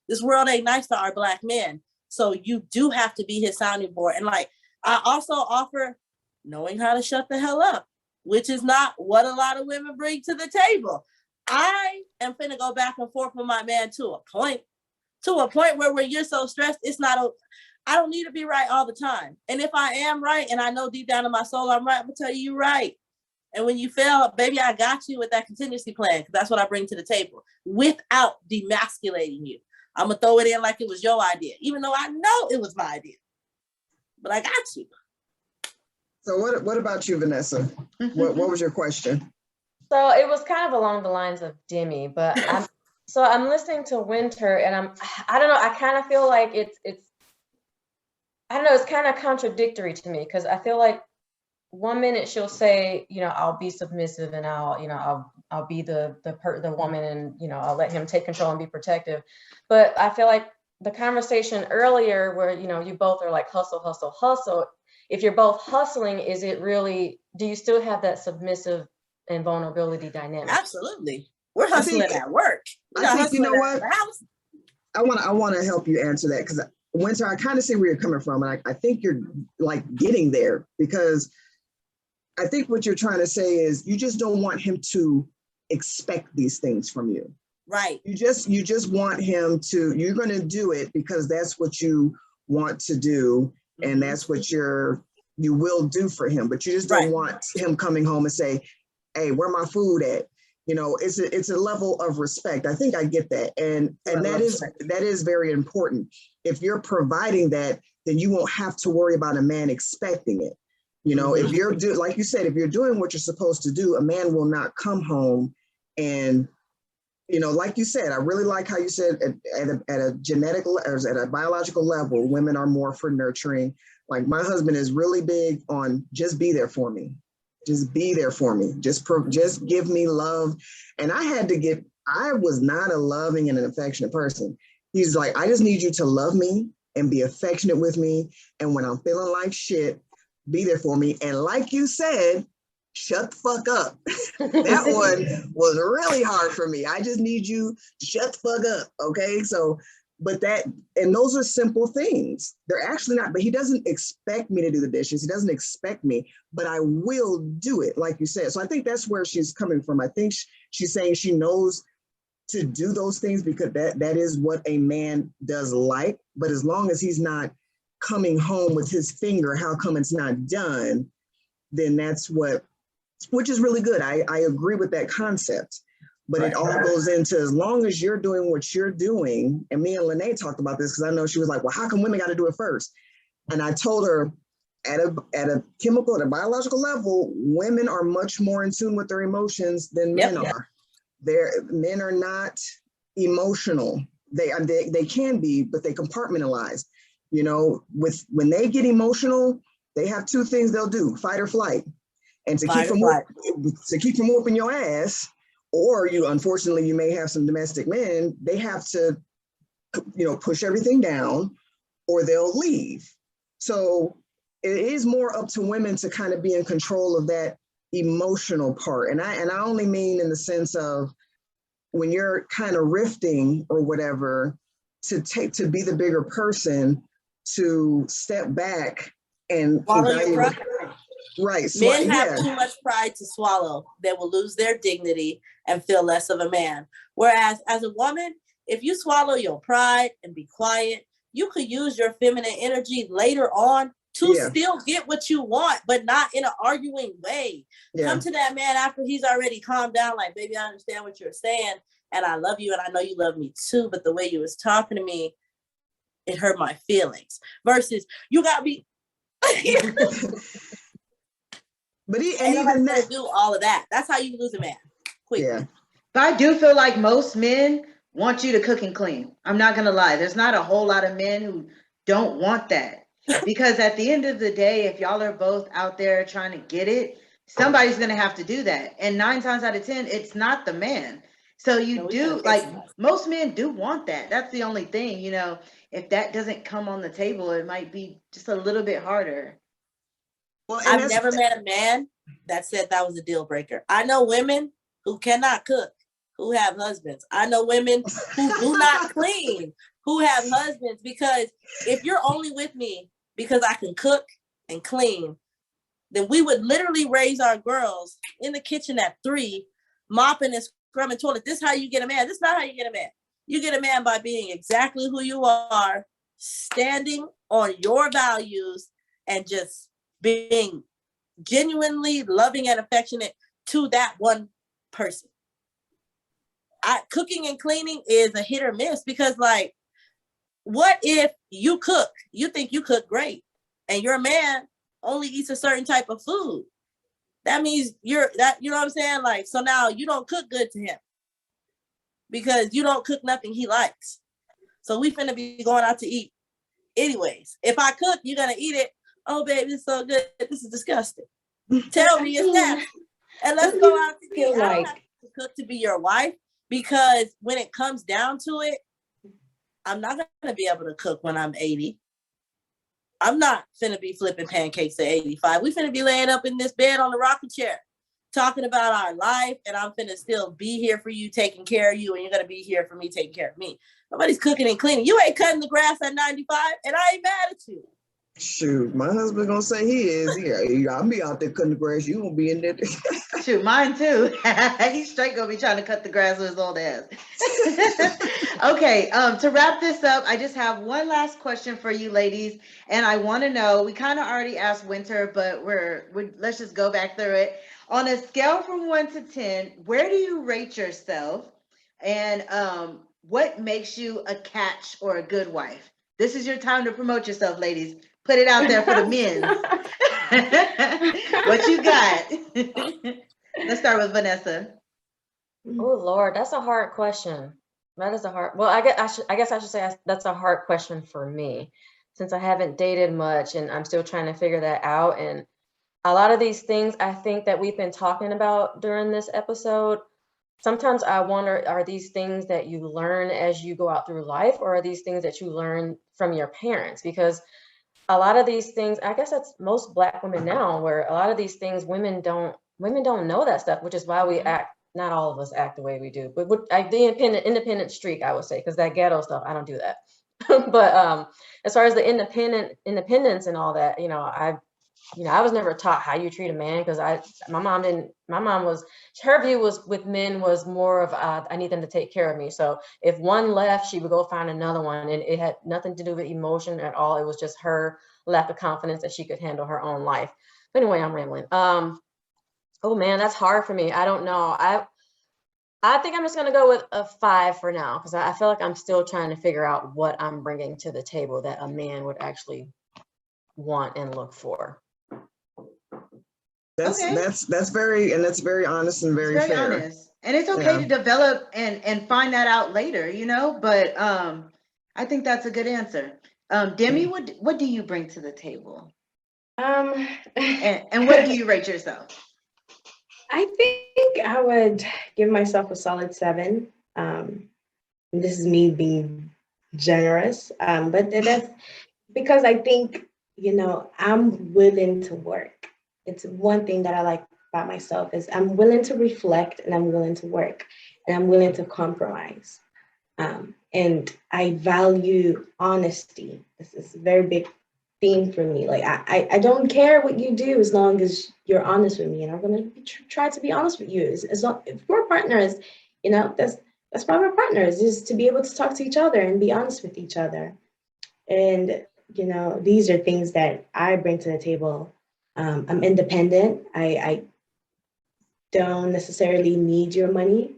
This world ain't nice to our Black men. So you do have to be his sounding board. And like, I also offer knowing how to shut the hell up, which is not what a lot of women bring to the table. I am finna go back and forth with my man to a point where when you're so stressed, I don't need to be right all the time. And if I am right, and I know deep down in my soul I'm right, I'm gonna tell you you're right. And when you fail, baby, I got you with that contingency plan, because that's what I bring to the table without demasculating you. I'm gonna throw it in like it was your idea, even though I know it was my idea. But I got you. So what about you, Vanessa? What was your question? So it was kind of along the lines of Demi, but I'm listening to Winter, and I don't know, I kind of feel like it's I don't know, it's kind of contradictory to me, because I feel like one minute she'll say, I'll be submissive, and I'll be the woman, and I'll let him take control and be protective. But I feel like the conversation earlier where you both are like hustle, hustle, hustle. If you're both hustling, is it really, do you still have that submissive and vulnerability dynamic? Absolutely. We're hustling at work. I think, you know what? I want to help you answer that, because Winter, I kind of see where you're coming from. And I think you're like getting there, because I think what you're trying to say is you just don't want him to expect these things from you. Right. You just want him to, you're going to do it because that's what you want to do. And that's what you will do for him. But you just don't want him coming home and say, hey, where my food at? It's a level of respect. I think I get that. And that is very important. If you're providing that, then you won't have to worry about a man expecting it. If you're like you said, if you're doing what you're supposed to do, a man will not come home and, like you said, I really like how you said at a genetic or at a biological level, women are more for nurturing. Like my husband is really big on just be there for me. Just be there for me. Just give me love. And I was not a loving and an affectionate person. He's like, I just need you to love me and be affectionate with me. And when I'm feeling like shit, be there for me. And like you said, shut the fuck up. That one was really hard for me. I just need you to shut the fuck up. Okay. So, and those are simple things. They're actually not, but he doesn't expect me to do the dishes. He doesn't expect me, but I will do it, like you said. So I think that's where she's coming from. I think she's saying she knows to do those things because that is what a man does like. But as long as he's not coming home with his finger, how come it's not done? Then that's which is really good. I agree with that concept. But it all goes into, as long as you're doing what you're doing, and me and Lenee talked about this because I know she was like, well, how come women got to do it first? And I told her at a biological level, women are much more in tune with their emotions than men are. Men are not emotional. They can be, but they compartmentalize. When they get emotional, they have two things they'll do: fight or flight. And to keep from whooping your ass, or unfortunately, you may have some domestic men, they have to, push everything down or they'll leave. So it is more up to women to kind of be in control of that emotional part. And I only mean in the sense of when you're kind of rifting or whatever, to be the bigger person, to step back and evaluate. Right. Men have too much pride to swallow. They will lose their dignity and feel less of a man. Whereas as a woman, if you swallow your pride and be quiet, you could use your feminine energy later on to still get what you want, but not in an arguing way. Yeah. Come to that man after he's already calmed down, like, baby, I understand what you're saying, and I love you, and I know you love me too, but the way you was talking to me, it hurt my feelings. Versus, you got me. But even that, do all of that. That's how you lose a man quickly. Yeah. But I do feel like most men want you to cook and clean. I'm not gonna lie. There's not a whole lot of men who don't want that. Because at the end of the day, if y'all are both out there trying to get it, somebody's gonna have to do that. And 9 times out of 10, it's not the man. So most men do want that. That's the only thing, if that doesn't come on the table, it might be just a little bit harder. Well, and I've never met a man that said that was a deal breaker. I know women who cannot cook, who have husbands. I know women who do not clean, who have husbands, because if you're only with me because I can cook and clean, then we would literally raise our girls in the kitchen at 3, mopping and scrubbing toilet. This is how you get a man. This is not how you get a man. You get a man by being exactly who you are, standing on your values, and just being genuinely loving and affectionate to that one person. Cooking and cleaning is a hit or miss, because like, what if you cook, you think you cook great, and your man only eats a certain type of food? That means you know what I'm saying? Like, so now you don't cook good to him because you don't cook nothing he likes. So we finna be going out to eat anyways. If I cook, you're gonna eat it. Oh, baby, it's so good. This is disgusting. Tell me it's nasty. And let's go out to eat. I don't have to cook to be your wife, because when it comes down to it, I'm not gonna be able to cook when I'm 80. I'm not finna be flipping pancakes at 85. We finna be laying up in this bed on the rocking chair, talking about our life, and I'm finna still be here for you, taking care of you, and you're gonna be here for me, taking care of me. Nobody's cooking and cleaning. You ain't cutting the grass at 95, and I ain't mad at you. Shoot, my husband gonna say he is. Yeah, I'll be out there cutting the grass. You gonna be in there. Shoot, mine too. He's straight gonna be trying to cut the grass with his old ass. Okay, to wrap this up, I just have one last question for you ladies, and I want to know. We kind of already asked Winter, but let's just go back through it. On a scale from 1 to 10, where do you rate yourself, and what makes you a catch or a good wife? This is your time to promote yourself, ladies. Put it out there for the men. What you got? Let's start with Vanessa. Oh Lord, that's a hard question. That is a hard. Well, I guess I should say that's a hard question for me, since I haven't dated much and I'm still trying to figure that out. And a lot of these things I think that we've been talking about during this episode, sometimes I wonder, are these things that you learn as you go out through life, or are these things that you learn from your parents? Because a lot of these things, I guess that's most Black women now, where a lot of these things women don't know that stuff, which is why we act. Not all of us act the way we do, but the independent streak, I would say, because that ghetto stuff, I don't do that. But as far as the independence and all that, I was never taught how you treat a man, because my mom was, her view was with men was more of, I need them to take care of me. So if one left, she would go find another one, and it had nothing to do with emotion at all. It was just her lack of confidence that she could handle her own life. But anyway, I'm rambling. Oh man, that's hard for me. I don't know. I think I'm just gonna go with a 5 for now, because I feel like I'm still trying to figure out what I'm bringing to the table that a man would actually want and look for. That's very honest and very fair. Honest. And it's okay to develop and find that out later, but I think that's a good answer. Demi, what do you bring to the table? And what do you rate yourself? I think I would give myself a solid 7. This is me being generous, but that's because I think, I'm willing to work. It's one thing that I like about myself is I'm willing to reflect, and I'm willing to work, and I'm willing to compromise. And I value honesty. This is a very big theme for me. Like I don't care what you do as long as you're honest with me, and I'm going to try to be honest with you. As long, if we're partners, that's why we're partners, is to be able to talk to each other and be honest with each other. And these are things that I bring to the table. I'm independent. I don't necessarily need your money.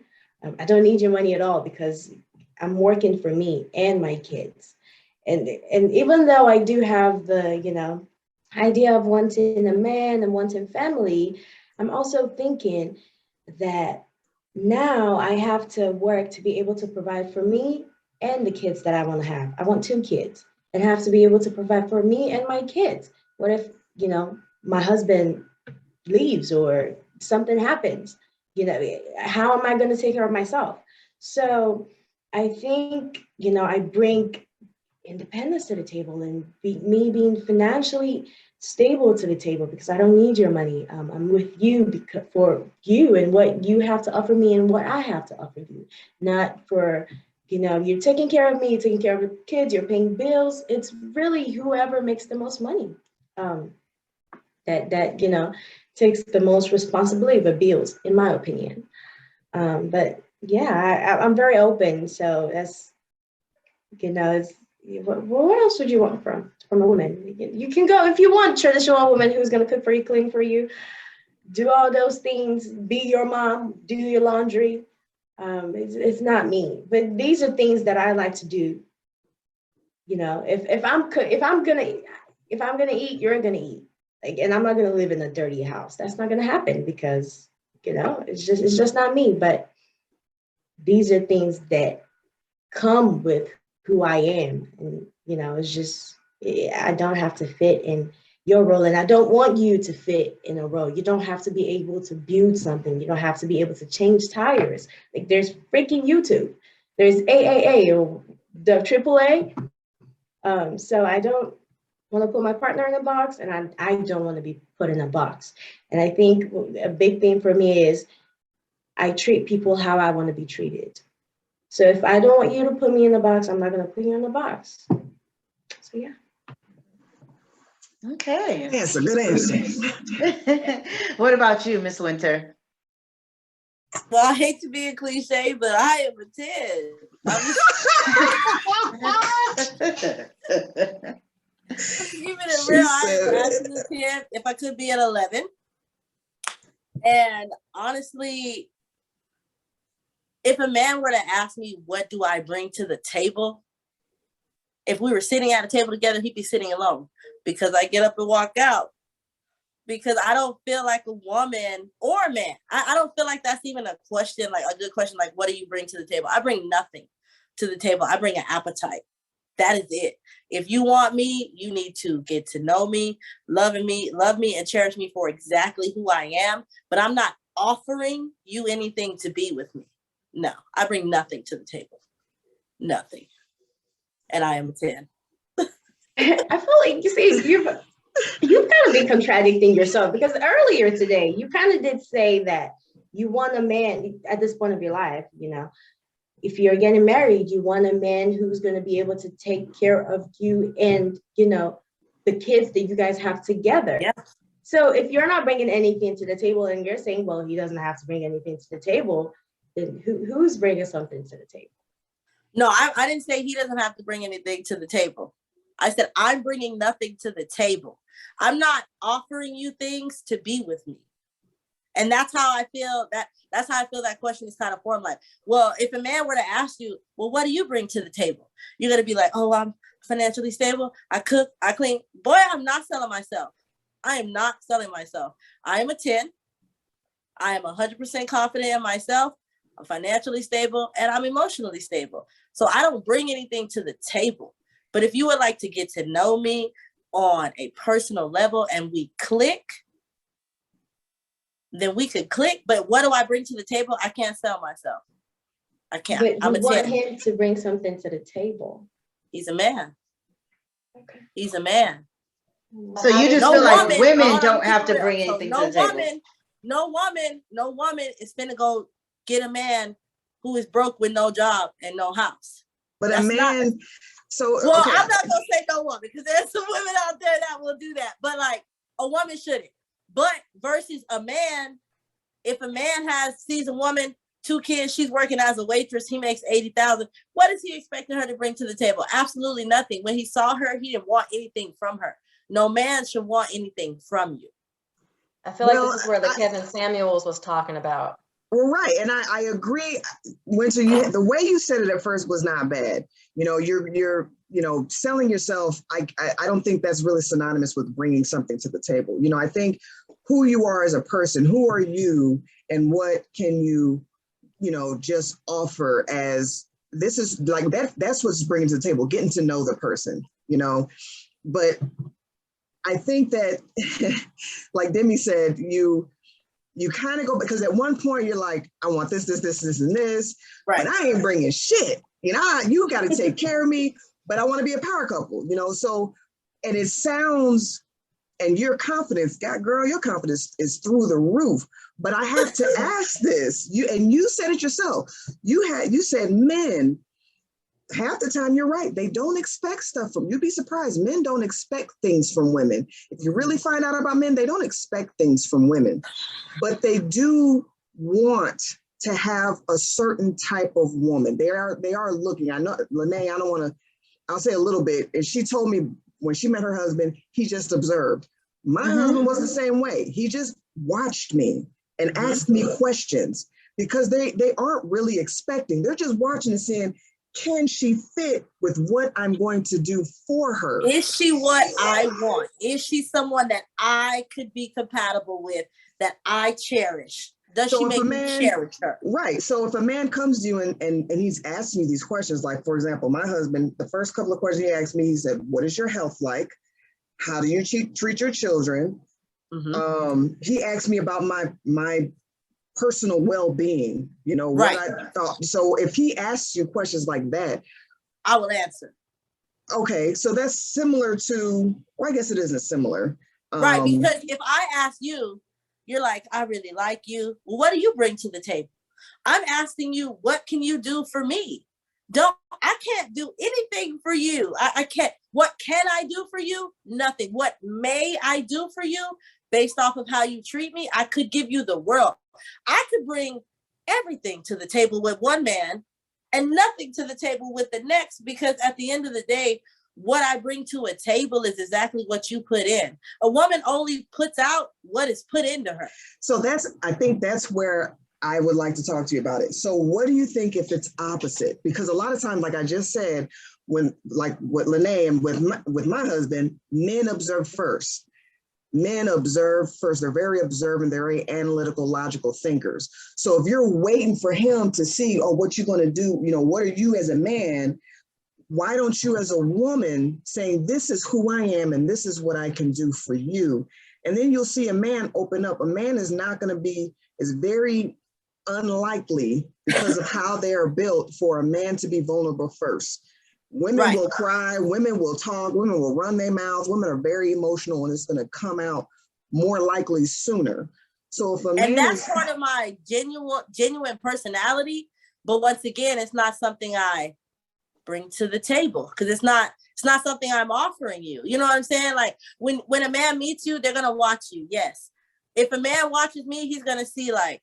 I don't need your money at all, because I'm working for me and my kids. And even though I do have the, idea of wanting a man and wanting family, I'm also thinking that now I have to work to be able to provide for me and the kids that I want to have. I want 2 kids, and have to be able to provide for me and my kids. What if, my husband leaves or something happens? How am I going to take care of myself? So I think, I bring independence to the table and me being financially stable to the table, because I don't need your money. I'm with you because for you and what you have to offer me and what I have to offer you, not for, you're taking care of me, you're taking care of your kids, you're paying bills. It's really whoever makes the most money that takes the most responsibility of the bills, in my opinion. But yeah, I'm very open. So that's, it's, what else would you want from a woman? You can go, if you want, traditional woman who's going to cook for you, clean for you, do all those things, be your mom, do your laundry. It's not me, but these are things that I like to do. If I'm gonna eat, you're gonna eat. Like, and I'm not gonna live in a dirty house. That's not gonna happen because it's just not me. But these are things that come with who I am, and it's just, I don't have to fit in your role, and I don't want you to fit in a role. You don't have to be able to build something. You don't have to be able to change tires. Like, there's freaking YouTube. There's AAA or the AAA. So I don't want to put my partner in a box, and I don't want to be put in a box. And I think a big thing for me is I treat people how I want to be treated. So if I don't want you to put me in a box, I'm not going to put you in a box. So yeah. Okay. Answer, good answer. What about you, Miss Winter? Well, I hate to be a cliche, but I am a 10. Just keeping it real, I am actually a 10. If I could be at 11. And honestly, if a man were to ask me, what do I bring to the table? If we were sitting at a table together, he'd be sitting alone because I get up and walk out. Because I don't feel like a woman or a man. I don't feel like that's even a question, like a good question, like, what do you bring to the table? I bring nothing to the table. I bring an appetite. That is it. If you want me, you need to get to know me, love me, and cherish me for exactly who I am. But I'm not offering you anything to be with me. No, I bring nothing to the table. Nothing. And I am a 10. I feel like, you see, you've kind of been contradicting yourself, because earlier today, you kind of did say that you want a man at this point of your life, if you're getting married, you want a man who's going to be able to take care of you and, the kids that you guys have together. Yeah. So if you're not bringing anything to the table and you're saying, well, he doesn't have to bring anything to the table, then who's bringing something to the table? No, I didn't say he doesn't have to bring anything to the table. I said, I'm bringing nothing to the table. I'm not offering you things to be with me. And that's how I feel that question is kind of formed. Like, well, if a man were to ask you, well, what do you bring to the table? You're going to be like, oh, I'm financially stable. I cook, I clean. Boy, I'm not selling myself. I am not selling myself. I am a 10. I am 100% confident in myself. I'm financially stable and I'm emotionally stable. So I don't bring anything to the table. But if you would like to get to know me on a personal level and we click, then we could click. But what do I bring to the table? I can't sell myself. I can't. But I'm you want him to bring something to the table. He's a man. Okay. He's a man. So you just feel like women don't have to bring anything to the table. No woman is finna go get a man who is broke with no job and no house. But a man, I'm not gonna say no woman, because there's some women out there that will do that. But like, a woman shouldn't. But versus a man, if a man sees a woman, 2 kids, she's working as a waitress, he makes $80,000. What is he expecting her to bring to the table? Absolutely nothing. When he saw her, he didn't want anything from her. No man should want anything from you. I feel like this is where the Kevin Samuels was talking about. Well, right, and I agree. Winter, the way you said it at first was not bad. You're selling yourself. I don't think that's really synonymous with bringing something to the table. I think who you are as a person, who are you, and what can you, just offer as this is like that. That's what's bringing to the table, getting to know the person. But I think that, like Demi said, you kind of go, because at one point you're like, I want this, and this, right. but I ain't bringing shit. You got to take care of me. but I want to be a power couple, you know? So, and it sounds, and your confidence, God, girl, your confidence is through the roof. But I have to ask this, you said it yourself. You said men, half the time you're right. They don't expect stuff from, you'd be surprised. Men don't expect things from women. If you really find out about men, they don't expect things from women, but they do want to have a certain type of woman. They are looking. I know, Lenee, I'll say a little bit. And she told me when she met her husband, he just observed. My husband was the same way. He just watched me and asked me questions because they aren't really expecting. They're just watching and saying, can she fit with what I'm going to do for her? Is she what I want? Is she someone that I could be compatible with, that I cherish? Does she make me cherish her? Right. So if a man comes to you and he's asking you these questions, like, for example, my husband, the first couple of questions he asked me, he said, what is your health like? How do you treat your children? He asked me about my personal well-being, you know, what I thought. So if he asks you questions like that, I will answer. Okay, so that's similar to, well, I guess it isn't similar. Right, because if I ask you, you're like, I really like you. Well, what do you bring to the table? I'm asking you, what can you do for me? I can't do anything for you. I can't. What can I do for you? Nothing. What may I do for you based off of how you treat me? I could give you the world. I could bring everything to the table with one man and nothing to the table with the next, because at the end of the day, what I bring to a table is exactly what you put in. A woman only puts out what is put into her. So I think that's where I would like to talk to you about it. So what do you think if it's opposite? Because a lot of times, like I just said, when, like with Lenee and with my husband, men observe first. Men observe first. They're very observant, they're very analytical, logical thinkers. So if you're waiting for him to see, oh, what you're going to do, you know, what are you as a man? Why don't you as a woman saying, this is who I am and this is what I can do for you? And then you'll see a man open up. A man is not going to be, is very unlikely because of how they are built for a man to be vulnerable first. Women will cry, women will talk, women will run their mouths, women are very emotional and it's going to come out more likely sooner. So if a man, and that's part of my genuine personality, but once again, it's not something I bring to the table because it's not something I'm offering you. You know what I'm saying? Like when a man meets you, they're going to watch you. Yes. If a man watches me, he's going to see like,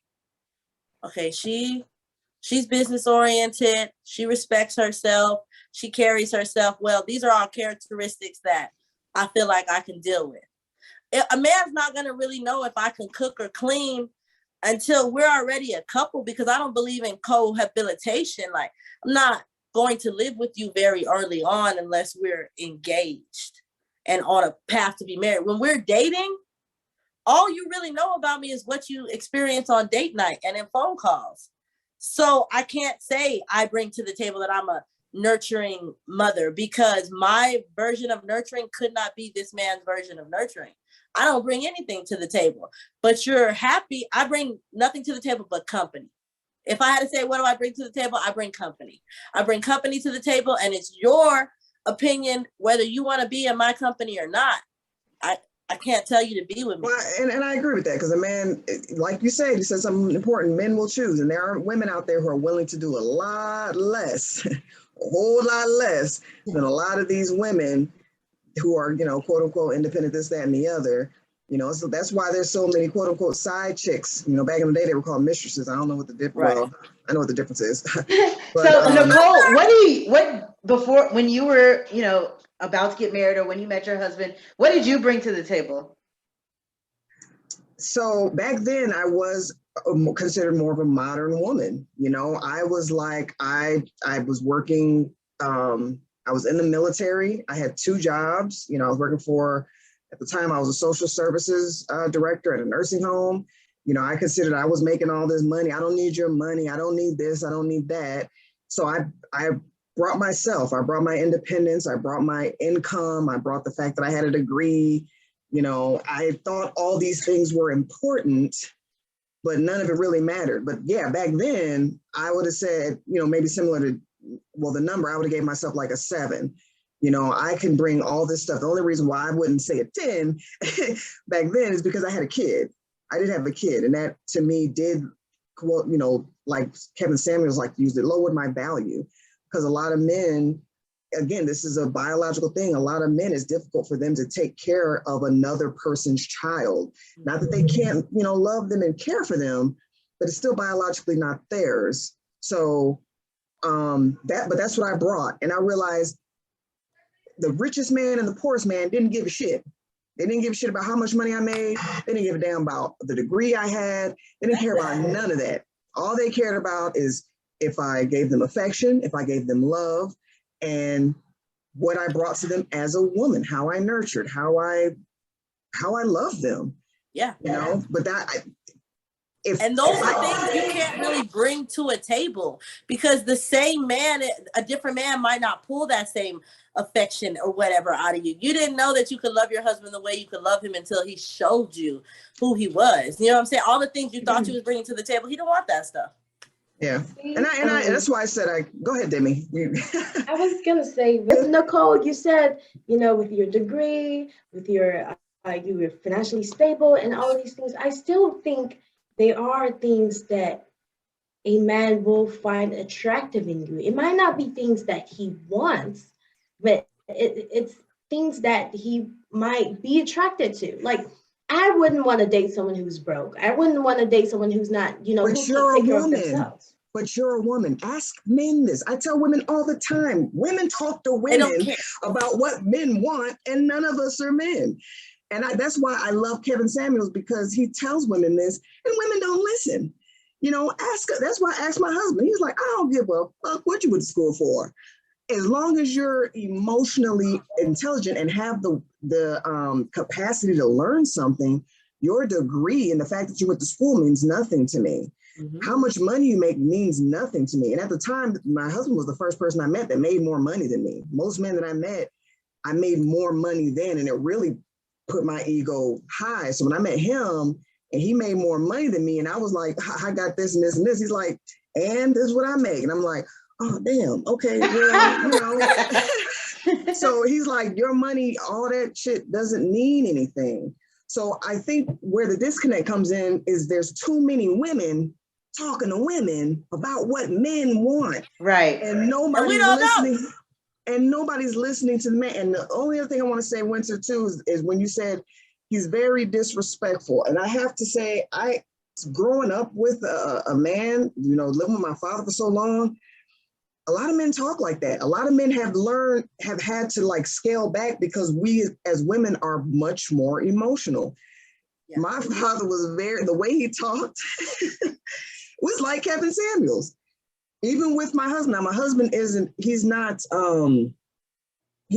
okay, she's business oriented. She respects herself. She carries herself well. These are all characteristics that I feel like I can deal with. A man's not going to really know if I can cook or clean until we're already a couple, because I don't believe in cohabitation. Like, I'm not going to live with you very early on unless we're engaged and on a path to be married. When we're dating, all you really know about me is what you experience on date night and in phone calls. So I can't say I bring to the table that I'm a nurturing mother, because my version of nurturing could not be this man's version of nurturing. I don't bring anything to the table, but you're happy. I bring nothing to the table but company. If I had to say, what do I bring to the table? I bring company. I bring company to the table, and it's your opinion whether you want to be in my company or not. I can't tell you to be with me. Well, and I agree with that, because a man, like you said something important, men will choose. And there are women out there who are willing to do a lot less, a whole lot less than a lot of these women who are, you know, quote unquote, independent, this, that, and the other. You know, so that's why there's so many quote unquote side chicks. You know, back in the day, they were called mistresses. I don't know what the difference. Right. Well, I know what the difference is. But, so Nicole, before, when you were, you know, about to get married or when you met your husband, what did you bring to the table? So back then I was considered more of a modern woman. You know, I was like, I was working, I was in the military. I had 2 jobs. You know, I was working for, at the time I was a social services director at a nursing home. You know, I considered I was making all this money. I don't need your money. I don't need this. I don't need that. So I brought myself, I brought my independence, I brought my income, I brought the fact that I had a degree. You know, I thought all these things were important, but none of it really mattered. But yeah, back then I would have said, you know, maybe similar to, well, the number, I would have gave myself like a 7. I can bring all this stuff. The only reason why I wouldn't say a 10 back then is because I had a kid. I did have a kid. And that to me did, like Kevin Samuels like used it, lowered my value. Because a lot of men, again, this is a biological thing. A lot of men, it's difficult for them to take care of another person's child. Not that they can't, love them and care for them, but it's still biologically not theirs. So but that's what I brought. And I realized the richest man and the poorest man didn't give a shit. They didn't give a shit about how much money I made. They didn't give a damn about the degree I had. They didn't care about none of that. All they cared about is if I gave them affection, if I gave them love, and what I brought to them as a woman, how I nurtured, how I loved them. Yeah. But and those are things you can't really bring to a table, because the same man, a different man might not pull that same affection or whatever out of you. You didn't know that you could love your husband the way you could love him until he showed you who he was. You know what I'm saying? All the things you thought you was bringing to the table, he don't want that stuff. Yeah. And that's why I said, go ahead, Demi. I was going to say, with Nikoale, you said, with your degree, with you were financially stable and all of these things, I still think there are things that a man will find attractive in you. It might not be things that he wants, but it's things that he might be attracted to. Like, I wouldn't want to date someone who's broke. I wouldn't want to date someone who's not, who can take care of themselves. But you're a woman. Ask men this. I tell women all the time. Women talk to women about what men want, and none of us are men. And that's why I love Kevin Samuels, because he tells women this, and women don't listen. That's why I asked my husband. He's like, I don't give a fuck what you went to school for. As long as you're emotionally intelligent and have the capacity to learn something, your degree and the fact that you went to school means nothing to me. Mm-hmm. How much money you make means nothing to me. And at the time, my husband was the first person I met that made more money than me. Most men that I met, I made more money then, and it really put my ego high. So when I met him and he made more money than me, and I was like, I got this and this and this, he's like, and this is what I make. And I'm like, oh, damn. Okay. Well, So he's like, your money, all that shit doesn't mean anything. So I think where the disconnect comes in is there's too many women talking to women about what men want. Right. And nobody's listening. Know. And nobody's listening to the man. And the only other thing I want to say, Winter, too, is when you said he's very disrespectful. And I have to say, growing up with a man, living with my father for so long, a lot of men talk like that. A lot of men have had to scale back because we as women are much more emotional. Yeah. My father was the way he talked was like Kevin Samuels. Even with my husband. Now, my husband he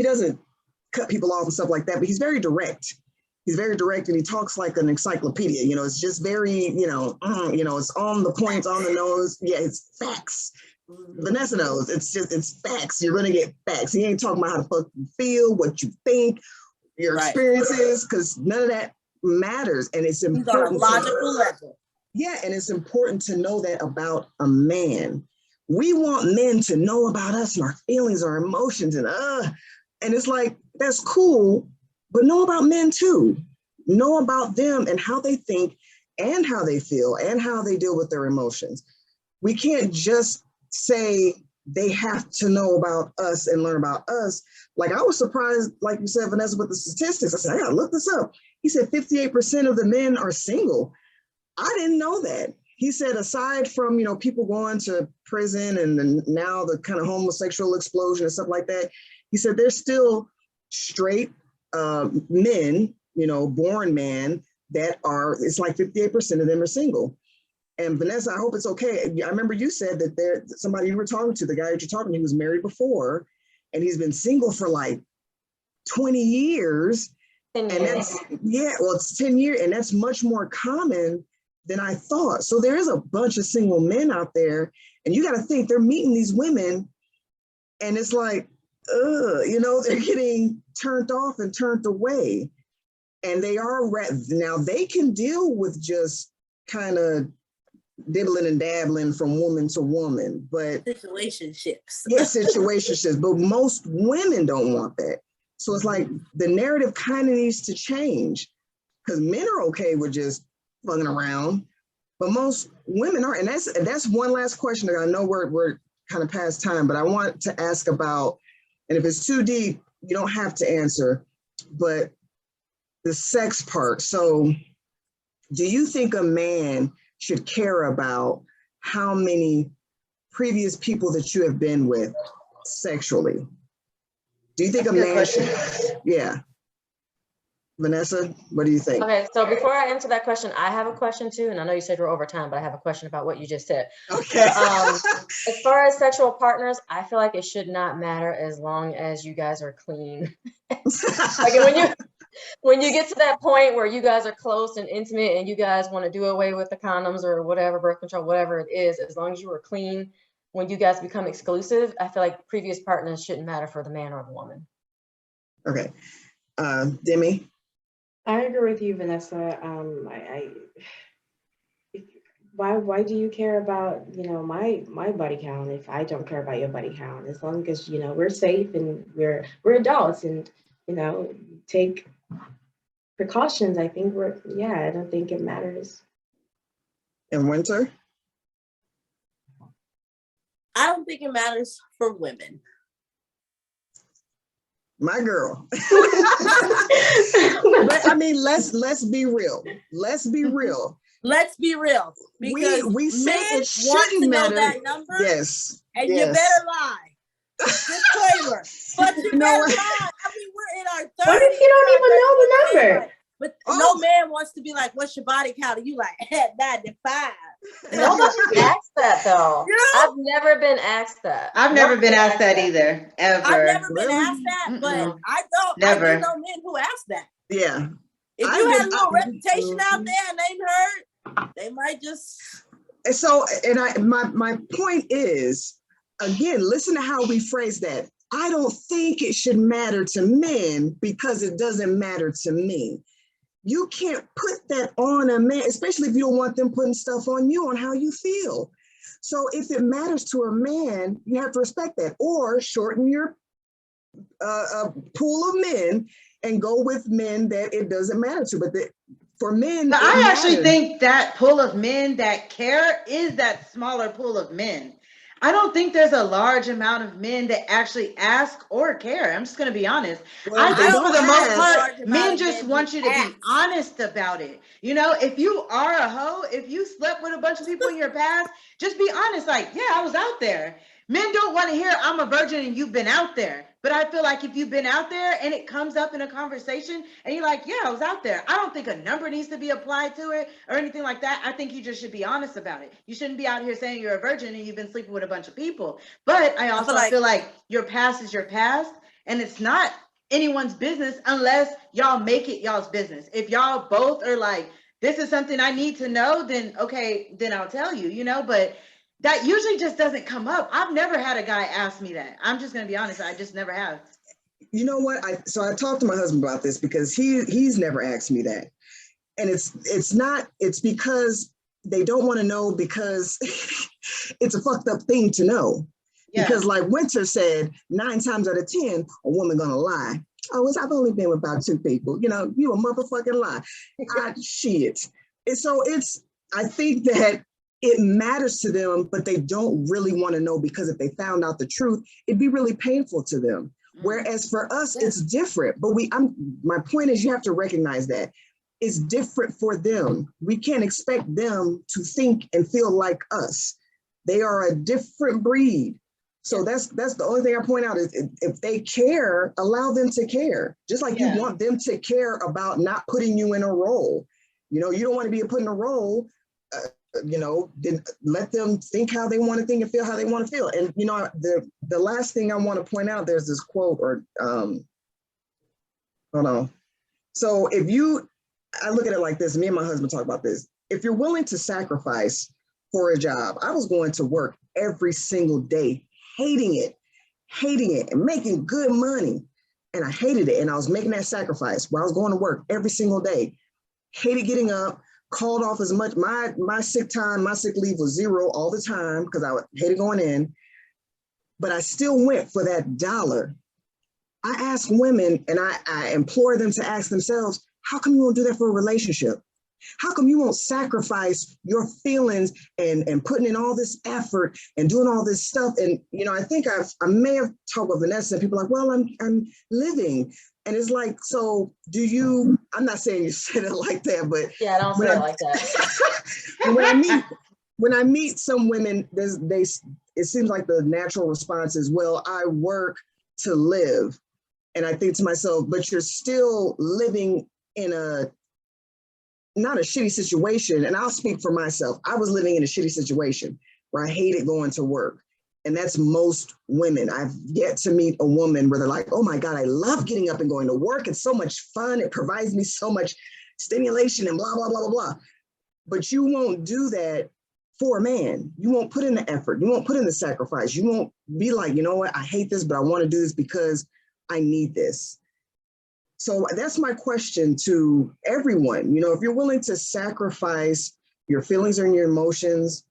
doesn't cut people off and stuff like that, but he's very direct. He's very direct and he talks like an encyclopedia. It's just very, it's on the points, on the nose. Yeah, it's facts. Vanessa knows it's facts. You're going to get facts. He ain't talking about how the fuck you feel, what you think, your experiences, because none of that matters. And it's important. He's on a logical level. Yeah, and it's important to know that about a man. We want men to know about us and our feelings, our emotions, and it's like, that's cool, but know about men too. Know about them and how they think and how they feel and how they deal with their emotions. We can't just say they have to know about us and learn about us. Like, I was surprised, like you said, Vanessa, with the statistics. I said, I gotta look this up. He said 58% of the men are single. I didn't know that. He said, aside from, people going to prison and now the kind of homosexual explosion and stuff like that, he said there's still straight men, born men that it's like 58% of them are single. And Vanessa, I hope it's okay. I remember you said that somebody you were talking to, the guy that you're talking to, he was married before and he's been single for like 20 years. 10 years. And it's 10 years. And that's much more common than I thought. So there is a bunch of single men out there, and you got to think they're meeting these women, and it's like, they're getting turned off and turned away, and they are now they can deal with just kind of dibbling and dabbling from woman to woman, but Situationships. yes, situationships, but most women don't want that. So it's like the narrative kind of needs to change, because men are okay with just fucking around, but most women are. And that's one last question that I know we're kind of past time, but I want to ask about, and if it's too deep, you don't have to answer, but the sex part. So do you think a man should care about how many previous people that you have been with sexually? Do you think a man should? Yeah. Vanessa, what do you think? Okay, so before I answer that question, I have a question too, and I know you said we're over time, but I have a question about what you just said. Okay. As far as sexual partners, I feel like it should not matter as long as you guys are clean. Like when you get to that point where you guys are close and intimate and you guys want to do away with the condoms or whatever, birth control, whatever it is, as long as you are clean, when you guys become exclusive, I feel like previous partners shouldn't matter for the man or the woman. Okay. Demi? I agree with you, Vanessa. Why do you care about, my body count if I don't care about your body count? As long as, we're safe and we're adults and, take precautions, I think I don't think it matters. And Winter? I don't think it matters for women. My girl. But I mean, let's be real. Let's be real. Let's be real. Because we said men it want shouldn't to know matter. that number. Yes. And yes. you better lie. Disclaimer. But you better lie. I mean, we're in our 30s. What if you don't even know the number? But no man wants to be like, what's your body count? And you like, 95. Nobody's asked that though. You know? I've never been asked that. I've never been asked that either, ever. I've never been asked that, but I do know men who asked that. Yeah. If you had a little reputation out there and they heard, they might just. So, and my point is, again, listen to how we phrase that. I don't think it should matter to men because it doesn't matter to me. You can't put that on a man, especially if you don't want them putting stuff on you on how you feel. So if it matters to a man, you have to respect that, or shorten your pool of men and go with men that it doesn't matter to. But for men, but I actually think that pool of men that care is that smaller pool of men. I don't think there's a large amount of men that actually ask or care. I'm just going to be honest. Well, I think for the most large part, men just want you to be honest about it. You know, if you are a hoe, if you slept with a bunch of people in your past, just be honest. Like, yeah, I was out there. Men don't want to hear I'm a virgin and you've been out there. But I feel like if you've been out there and it comes up in a conversation and you're like, yeah, I was out there. I don't think a number needs to be applied to it or anything like that. I think you just should be honest about it. You shouldn't be out here saying you're a virgin and you've been sleeping with a bunch of people. But I also feel like your past is your past and it's not anyone's business unless y'all make it y'all's business. If y'all both are like, this is something I need to know, then okay, then I'll tell you, but that usually just doesn't come up. I've never had a guy ask me that. I'm just going to be honest. I just never have. You know what? So I talked to my husband about this because he's never asked me that. And it's because they don't want to know because it's a fucked up thing to know. Yeah. Because like Winter said, 9 times out of 10, a woman gonna lie. Oh, I've only been with about 2 people. You a motherfucking lie. Shit. And so I think that it matters to them, but they don't really want to know because if they found out the truth, it'd be really painful to them. Whereas for us, it's different. But my point is you have to recognize that it's different for them. We can't expect them to think and feel like us. They are a different breed. So that's the only thing I point out is if they care, allow them to care. Just like you want them to care about not putting you in a role. You don't want to be put in a role. Then let them think how they want to think and feel how they want to feel. And, the last thing I want to point out, there's this quote hold on. So I look at it like this, me and my husband talk about this. If you're willing to sacrifice for a job, I was going to work every single day, hating it and making good money. And I hated it. And I was making that sacrifice where I was going to work every single day, hated getting up, called off as much. My sick time, my sick leave was 0 all the time because I hated going in, but I still went for that dollar. I ask women and I implore them to ask themselves, how come you won't do that for a relationship? How come you won't sacrifice your feelings and putting in all this effort and doing all this stuff? And, I think I may have talked with Vanessa and people are like, well, I'm living. And it's like, so do you, I'm not saying you said it like that, but Yeah, don't say it like that. when I meet some women, it seems like the natural response is, well, I work to live. And I think to myself, but you're still living in not a shitty situation. And I'll speak for myself. I was living in a shitty situation where I hated going to work. And that's most women. I've yet to meet a woman where they're like, oh my God, I love getting up and going to work. It's so much fun. It provides me so much stimulation and blah, blah, blah, blah, blah. But you won't do that for a man. You won't put in the effort. You won't put in the sacrifice. You won't be like, you know what, I hate this, but I want to do this because I need this. So that's my question to everyone. If you're willing to sacrifice your feelings and your emotions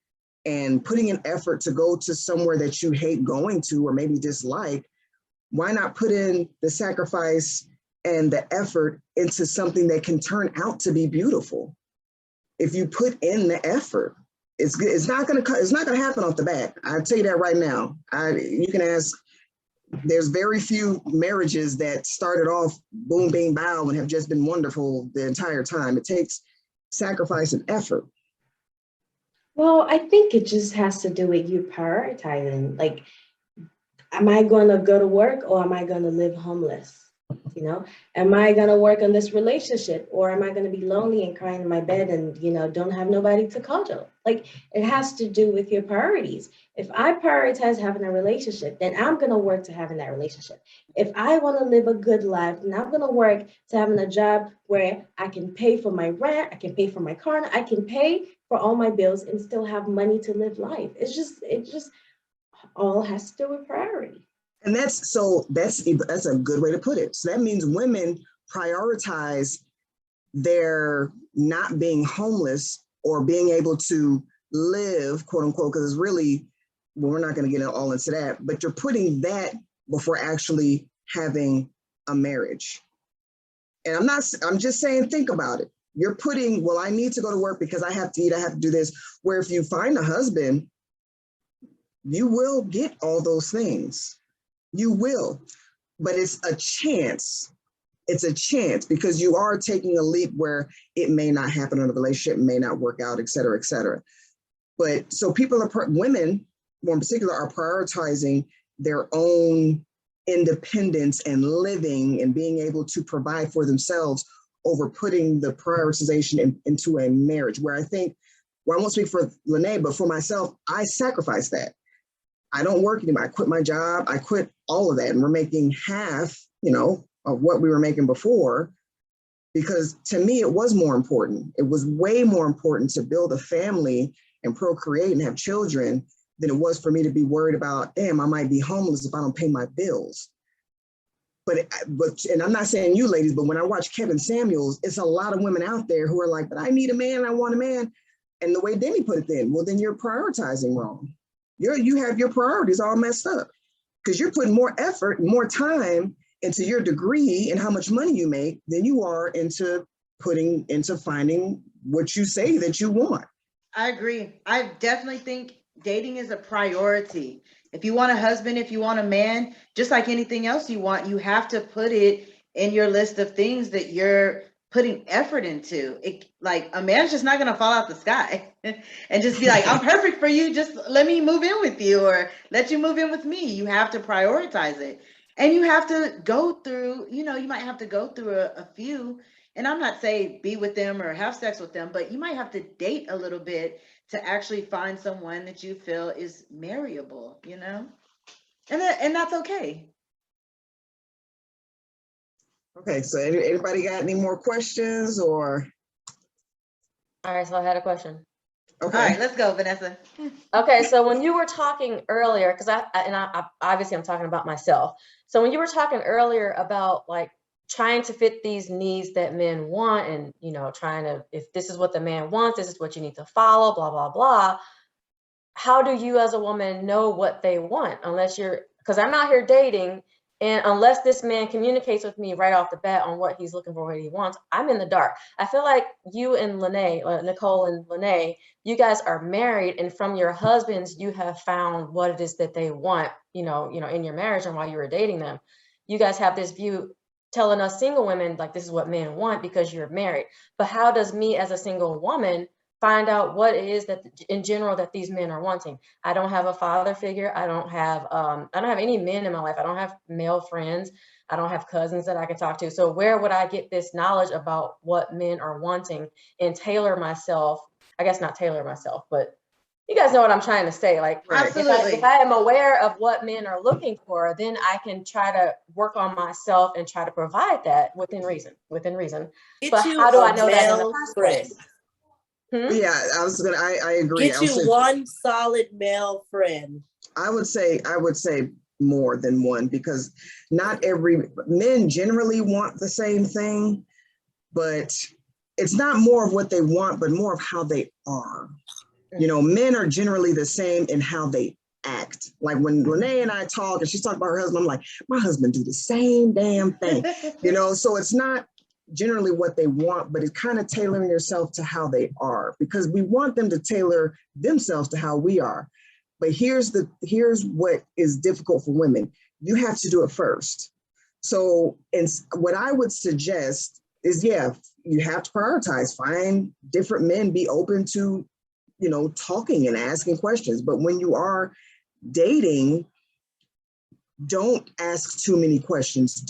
and putting an effort to go to somewhere that you hate going to or maybe dislike, why not put in the sacrifice and the effort into something that can turn out to be beautiful? If you put in the effort, it's good. It's not going to happen off the bat. I'll tell you that right now. You can ask. There's very few marriages that started off boom, bing, bow and have just been wonderful the entire time. It takes sacrifice and effort. Well, I think it just has to do with you prioritizing. Like, am I going to go to work or am I going to live homeless? Am I going to work on this relationship or am I going to be lonely and crying in my bed and, don't have nobody to cuddle? Like, it has to do with your priorities. If I prioritize having a relationship, then I'm going to work to having that relationship. If I want to live a good life, then I'm going to work to having a job where I can pay for my rent, I can pay for my car, I can pay for all my bills and still have money to live life. It just all has to do with priority. And that's a good way to put it. So that means women prioritize their not being homeless or being able to live, quote unquote, because it's really, well, we're not going to get all into that, but you're putting that before actually having a marriage. And I'm just saying, think about it. You're putting, well, I need to go to work because I have to eat, I have to do this. Where if you find a husband, you will get all those things. You will, but it's a chance. It's a chance because you are taking a leap where it may not happen in a relationship, may not work out, et cetera, et cetera. But so women, more in particular, are prioritizing their own independence and living and being able to provide for themselves over putting the prioritization into a marriage where I think, well, I won't speak for Lenee, but for myself, I sacrificed that. I don't work anymore. I quit my job. I quit all of that. And we're making half, of what we were making before, because to me, it was more important. It was way more important to build a family and procreate and have children than it was for me to be worried about, damn, I might be homeless if I don't pay my bills. But and I'm not saying you ladies, but when I watch Kevin Samuels, it's a lot of women out there who are like, but I need a man, I want a man. And the way Demi put it then you're prioritizing wrong. You have your priorities all messed up because you're putting more effort and more time into your degree and how much money you make than you are into finding what you say that you want. I agree. I definitely think dating is a priority. If you want a husband, if you want a man, just like anything else you want, you have to put it in your list of things that you're putting effort into. It, like, a man's just not going to fall out the sky and just be like, I'm perfect for you. Just let me move in with you or let you move in with me. You have to prioritize it. And you have to go through, you might have to go through a few, and I'm not saying be with them or have sex with them, but you might have to date a little bit to actually find someone that you feel is marriable, and that's okay. Okay, so anybody got any more questions or? All right, so I had a question. Okay. All right, let's go, Vanessa. Okay, so when you were talking earlier, because I obviously I'm talking about myself. So when you were talking earlier about like trying to fit these needs that men want, and trying to, if this is what the man wants, this is what you need to follow, blah blah blah. How do you as a woman know what they want, unless because I'm out here dating, and unless this man communicates with me right off the bat on what he's looking for, what he wants, I'm in the dark. I feel like you and Lenee, Nicole and Lenee, you guys are married, and from your husbands, you have found what it is that they want, in your marriage and while you were dating them. You guys have this view telling us single women, like, this is what men want because you're married. But how does me as a single woman find out what it is that in general that these men are wanting? I don't have a father figure. I don't have any men in my life. I don't have male friends. I don't have cousins that I can talk to. So where would I get this knowledge about what men are wanting and tailor myself? I guess not tailor myself, but you guys know what I'm trying to say. Like, Absolutely. if I am aware of what men are looking for, then I can try to work on myself and try to provide that within reason. But how do I know that in the first place? Yeah, I agree. Get you one solid male friend. I would say more than one, because not men generally want the same thing, but it's not more of what they want, but more of how they are. Men are generally the same in how they act. Like when Lenee and I talk and she's talking about her husband, I'm like, my husband do the same damn thing. So it's not generally what they want, but it's kind of tailoring yourself to how they are, because we want them to tailor themselves to how we are. But here's what is difficult for women. You have to do it first. So, and what I would suggest is, you have to prioritize, find different men, be open to, talking and asking questions. But when you are dating, don't ask too many questions.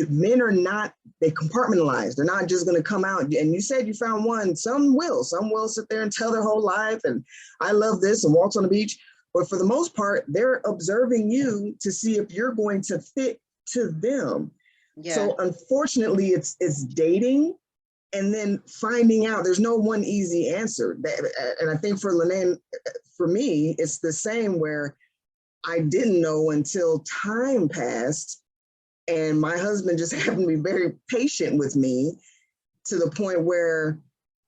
Men are not, they compartmentalize. They're not just going to come out. And you said you found one. Some will sit there and tell their whole life, and I love this, and walks on the beach. But for the most part, they're observing you to see if you're going to fit to them. Yeah. So unfortunately, it's dating and then finding out. There's no one easy answer. And I think for Lenee, for me, it's the same, where I didn't know until time passed, and my husband just happened to be very patient with me, to the point where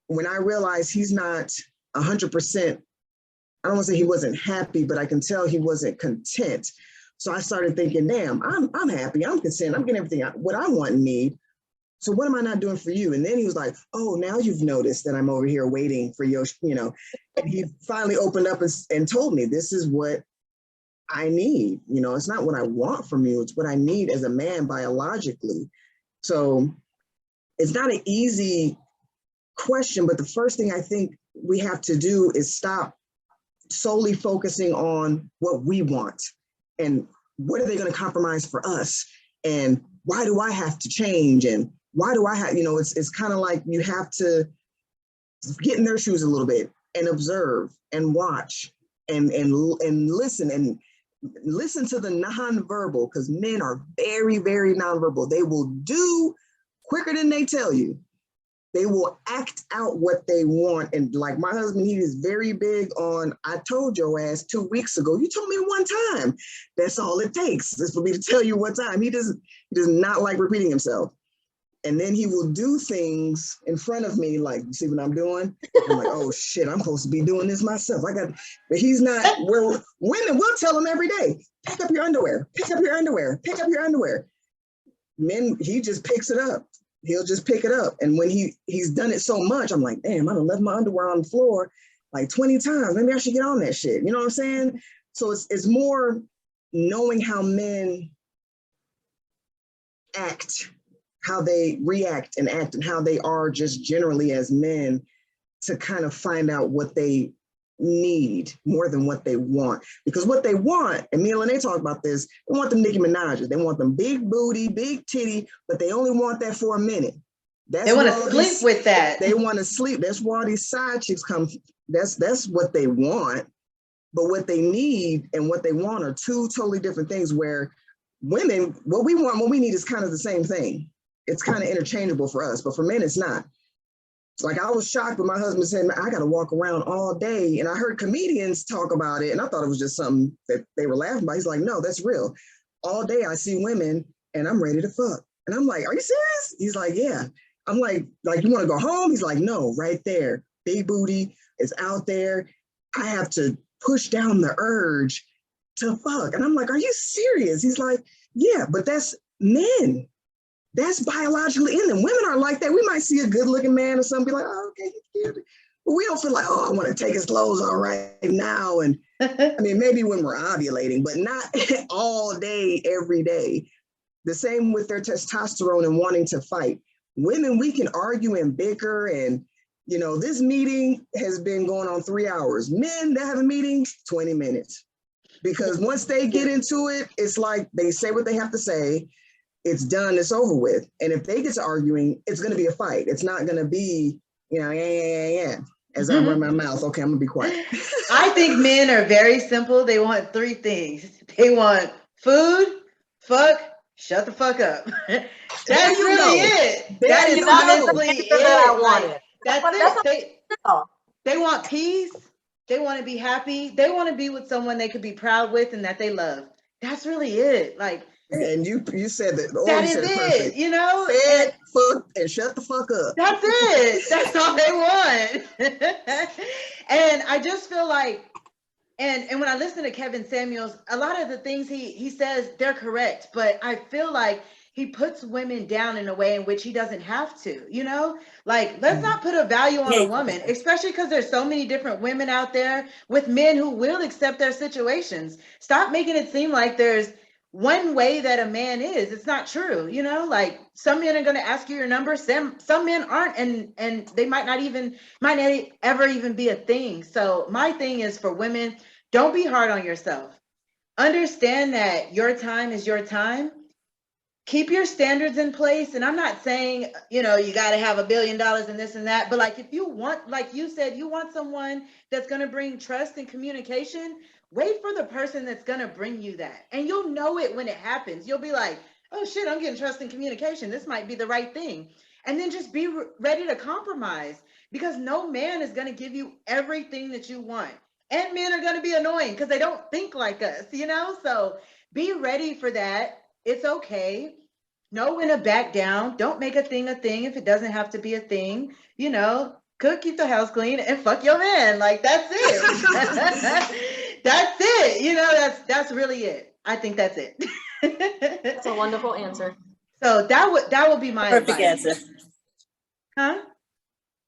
when I realized he's not 100%, I don't want to say he wasn't happy, but I can tell he wasn't content. So I started thinking, damn, I'm happy, I'm content, I'm getting everything what I want and need. So what am I not doing for you? And then he was like, oh, now you've noticed that I'm over here waiting for your, and he finally opened up and told me, this is what I need. It's not what I want from you, it's what I need as a man biologically. So it's not an easy question, but the first thing I think we have to do is stop solely focusing on what we want and what are they going to compromise for us, and why do I have to change, and why do I have, it's kind of like you have to get in their shoes a little bit and observe and watch and listen, and listen to the nonverbal, because men are very, very nonverbal. They will do quicker than they tell you. They will act out what they want. And like my husband, he is very big on, I told your ass 2 weeks ago. You told me one time. That's all it takes, is for me to tell you one time. He does not like repeating himself. And then he will do things in front of me, like, you see what I'm doing? I'm like, oh shit, I'm supposed to be doing this myself. But he's not, women will tell him every day, pick up your underwear, pick up your underwear, pick up your underwear. Men, he just picks it up. He'll just pick it up. And when he's done it so much, I'm like, damn, I done left my underwear on the floor like 20 times. Maybe I should get on that shit. You know what I'm saying? So it's more knowing how men act, how they react and act, and how they are just generally as men, to kind of find out what they need more than what they want. Because what they want, and me and Lenee talk about this, they want them Nicki Minaj's. They want them big booty, big titty, but they only want that for a minute. They want to sleep with that. They want to sleep. That's why all these side chicks come. That's what they want. But what they need and what they want are two totally different things, where women, what we want, what we need is kind of the same thing. It's kind of interchangeable for us, but for men, it's not. Like, I was shocked when my husband said, I got to walk around all day. And I heard comedians talk about it, and I thought it was just something that they were laughing about. He's like, no, that's real. All day I see women and I'm ready to fuck. And I'm like, are you serious? He's like, yeah. I'm like, you want to go home? He's like, no, right there. Big booty is out there. I have to push down the urge to fuck. And I'm like, are you serious? He's like, yeah, but that's men. That's biologically in them. Women are like that. We might see a good looking man or something, be like, oh, okay, he's cute. But we don't feel like, oh, I want to take his clothes off right now. And I mean, maybe when we're ovulating, but not all day, every day. The same with their testosterone and wanting to fight. Women, we can argue and bicker, and this meeting has been going on 3 hours. Men that have a meeting, 20 minutes. Because once they get into it, it's like they say what they have to say. It's done, it's over with. And if they get to arguing, it's going to be a fight. It's not going to be, yeah. As I run my mouth, okay, I'm going to be quiet. I think men are very simple. They want 3 things. They want food, fuck, shut the fuck up. That's really it. That is honestly it. I wanted. That's it. They want peace. They want to be happy. They want to be with someone they could be proud with and that they love. That's really it. Like, and you said that. That is it. Fed, fuck, and shut the fuck up. That's it. That's all they want. And I just feel like, and when I listen to Kevin Samuels, a lot of the things he says, they're correct, but I feel like he puts women down in a way in which he doesn't have to, like, let's not put a value on a woman, especially because there's so many different women out there with men who will accept their situations. Stop making it seem like there's one way that a man is. It's not true. Like, some men are going to ask you your number. Some men aren't, and they might not ever even be a thing. So my thing is, for women, don't be hard on yourself. Understand that your time is your time. Keep your standards in place. And I'm not saying, you got to have $1 billion and this and that, but like, if you want, like you said, you want someone that's going to bring trust and communication, wait for the person that's going to bring you that. And you'll know it when it happens. You'll be like, oh shit, I'm getting trust and communication. This might be the right thing. And then just be ready to compromise, because no man is going to give you everything that you want. And men are going to be annoying because they don't think like us, So be ready for that. It's okay. Know when to back down. Don't make a thing if it doesn't have to be a thing. Cook, keep the house clean, and fuck your man. Like, that's it. That's it. That's really it. I think that's it. That's a wonderful answer. So that would be my perfect advice. answer. Huh?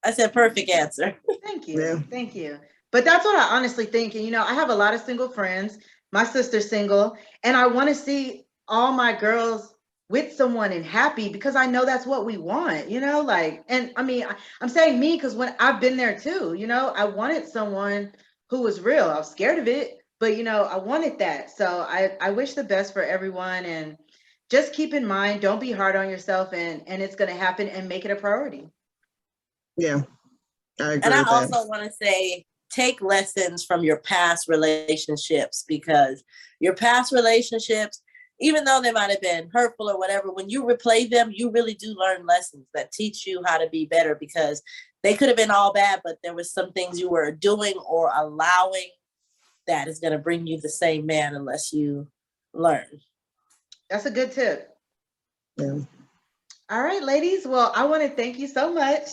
I said perfect answer. Thank you. Yeah. Thank you. But that's what I honestly think. And I have a lot of single friends. My sister's single, and I want to see all my girls with someone and happy, because I know that's what we want, like, and I mean, I'm saying me, because when I've been there too, I wanted someone who was real. I was scared of it, but I wanted that. So I wish the best for everyone, and just keep in mind, don't be hard on yourself, and it's going to happen, and make it a priority. Yeah, I agree. And I also want to say, take lessons from your past relationships, because your past relationships, even though they might have been hurtful or whatever, when you replay them, you really do learn lessons that teach you how to be better, because they could have been all bad, but there was some things you were doing or allowing that is going to bring you the same man unless you learn. That's a good tip. Yeah. All right, ladies. Well, I want to thank you so much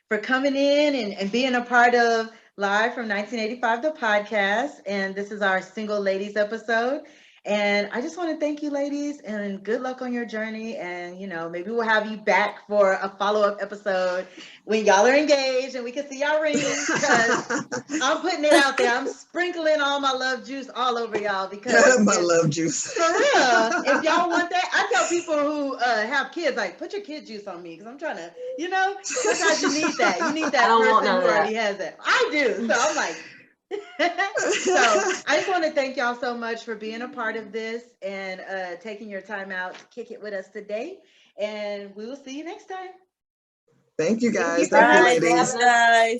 for coming in and being a part of Live from 1985, the podcast. And this is our single ladies episode. And I just want to thank you, ladies, and good luck on your journey. And, maybe we'll have you back for a follow-up episode when y'all are engaged and we can see y'all rings, because I'm putting it out there. I'm sprinkling all my love juice all over y'all, because my love juice. For real. If y'all want that, I tell people who have kids, like, put your kid juice on me, because I'm trying to, sometimes you need that. You need that person who already has that. I do. So I'm like, so I just want to thank y'all so much for being a part of this and taking your time out to kick it with us today. And we will see you next time. Thank you, guys. Thank you, ladies. Guys.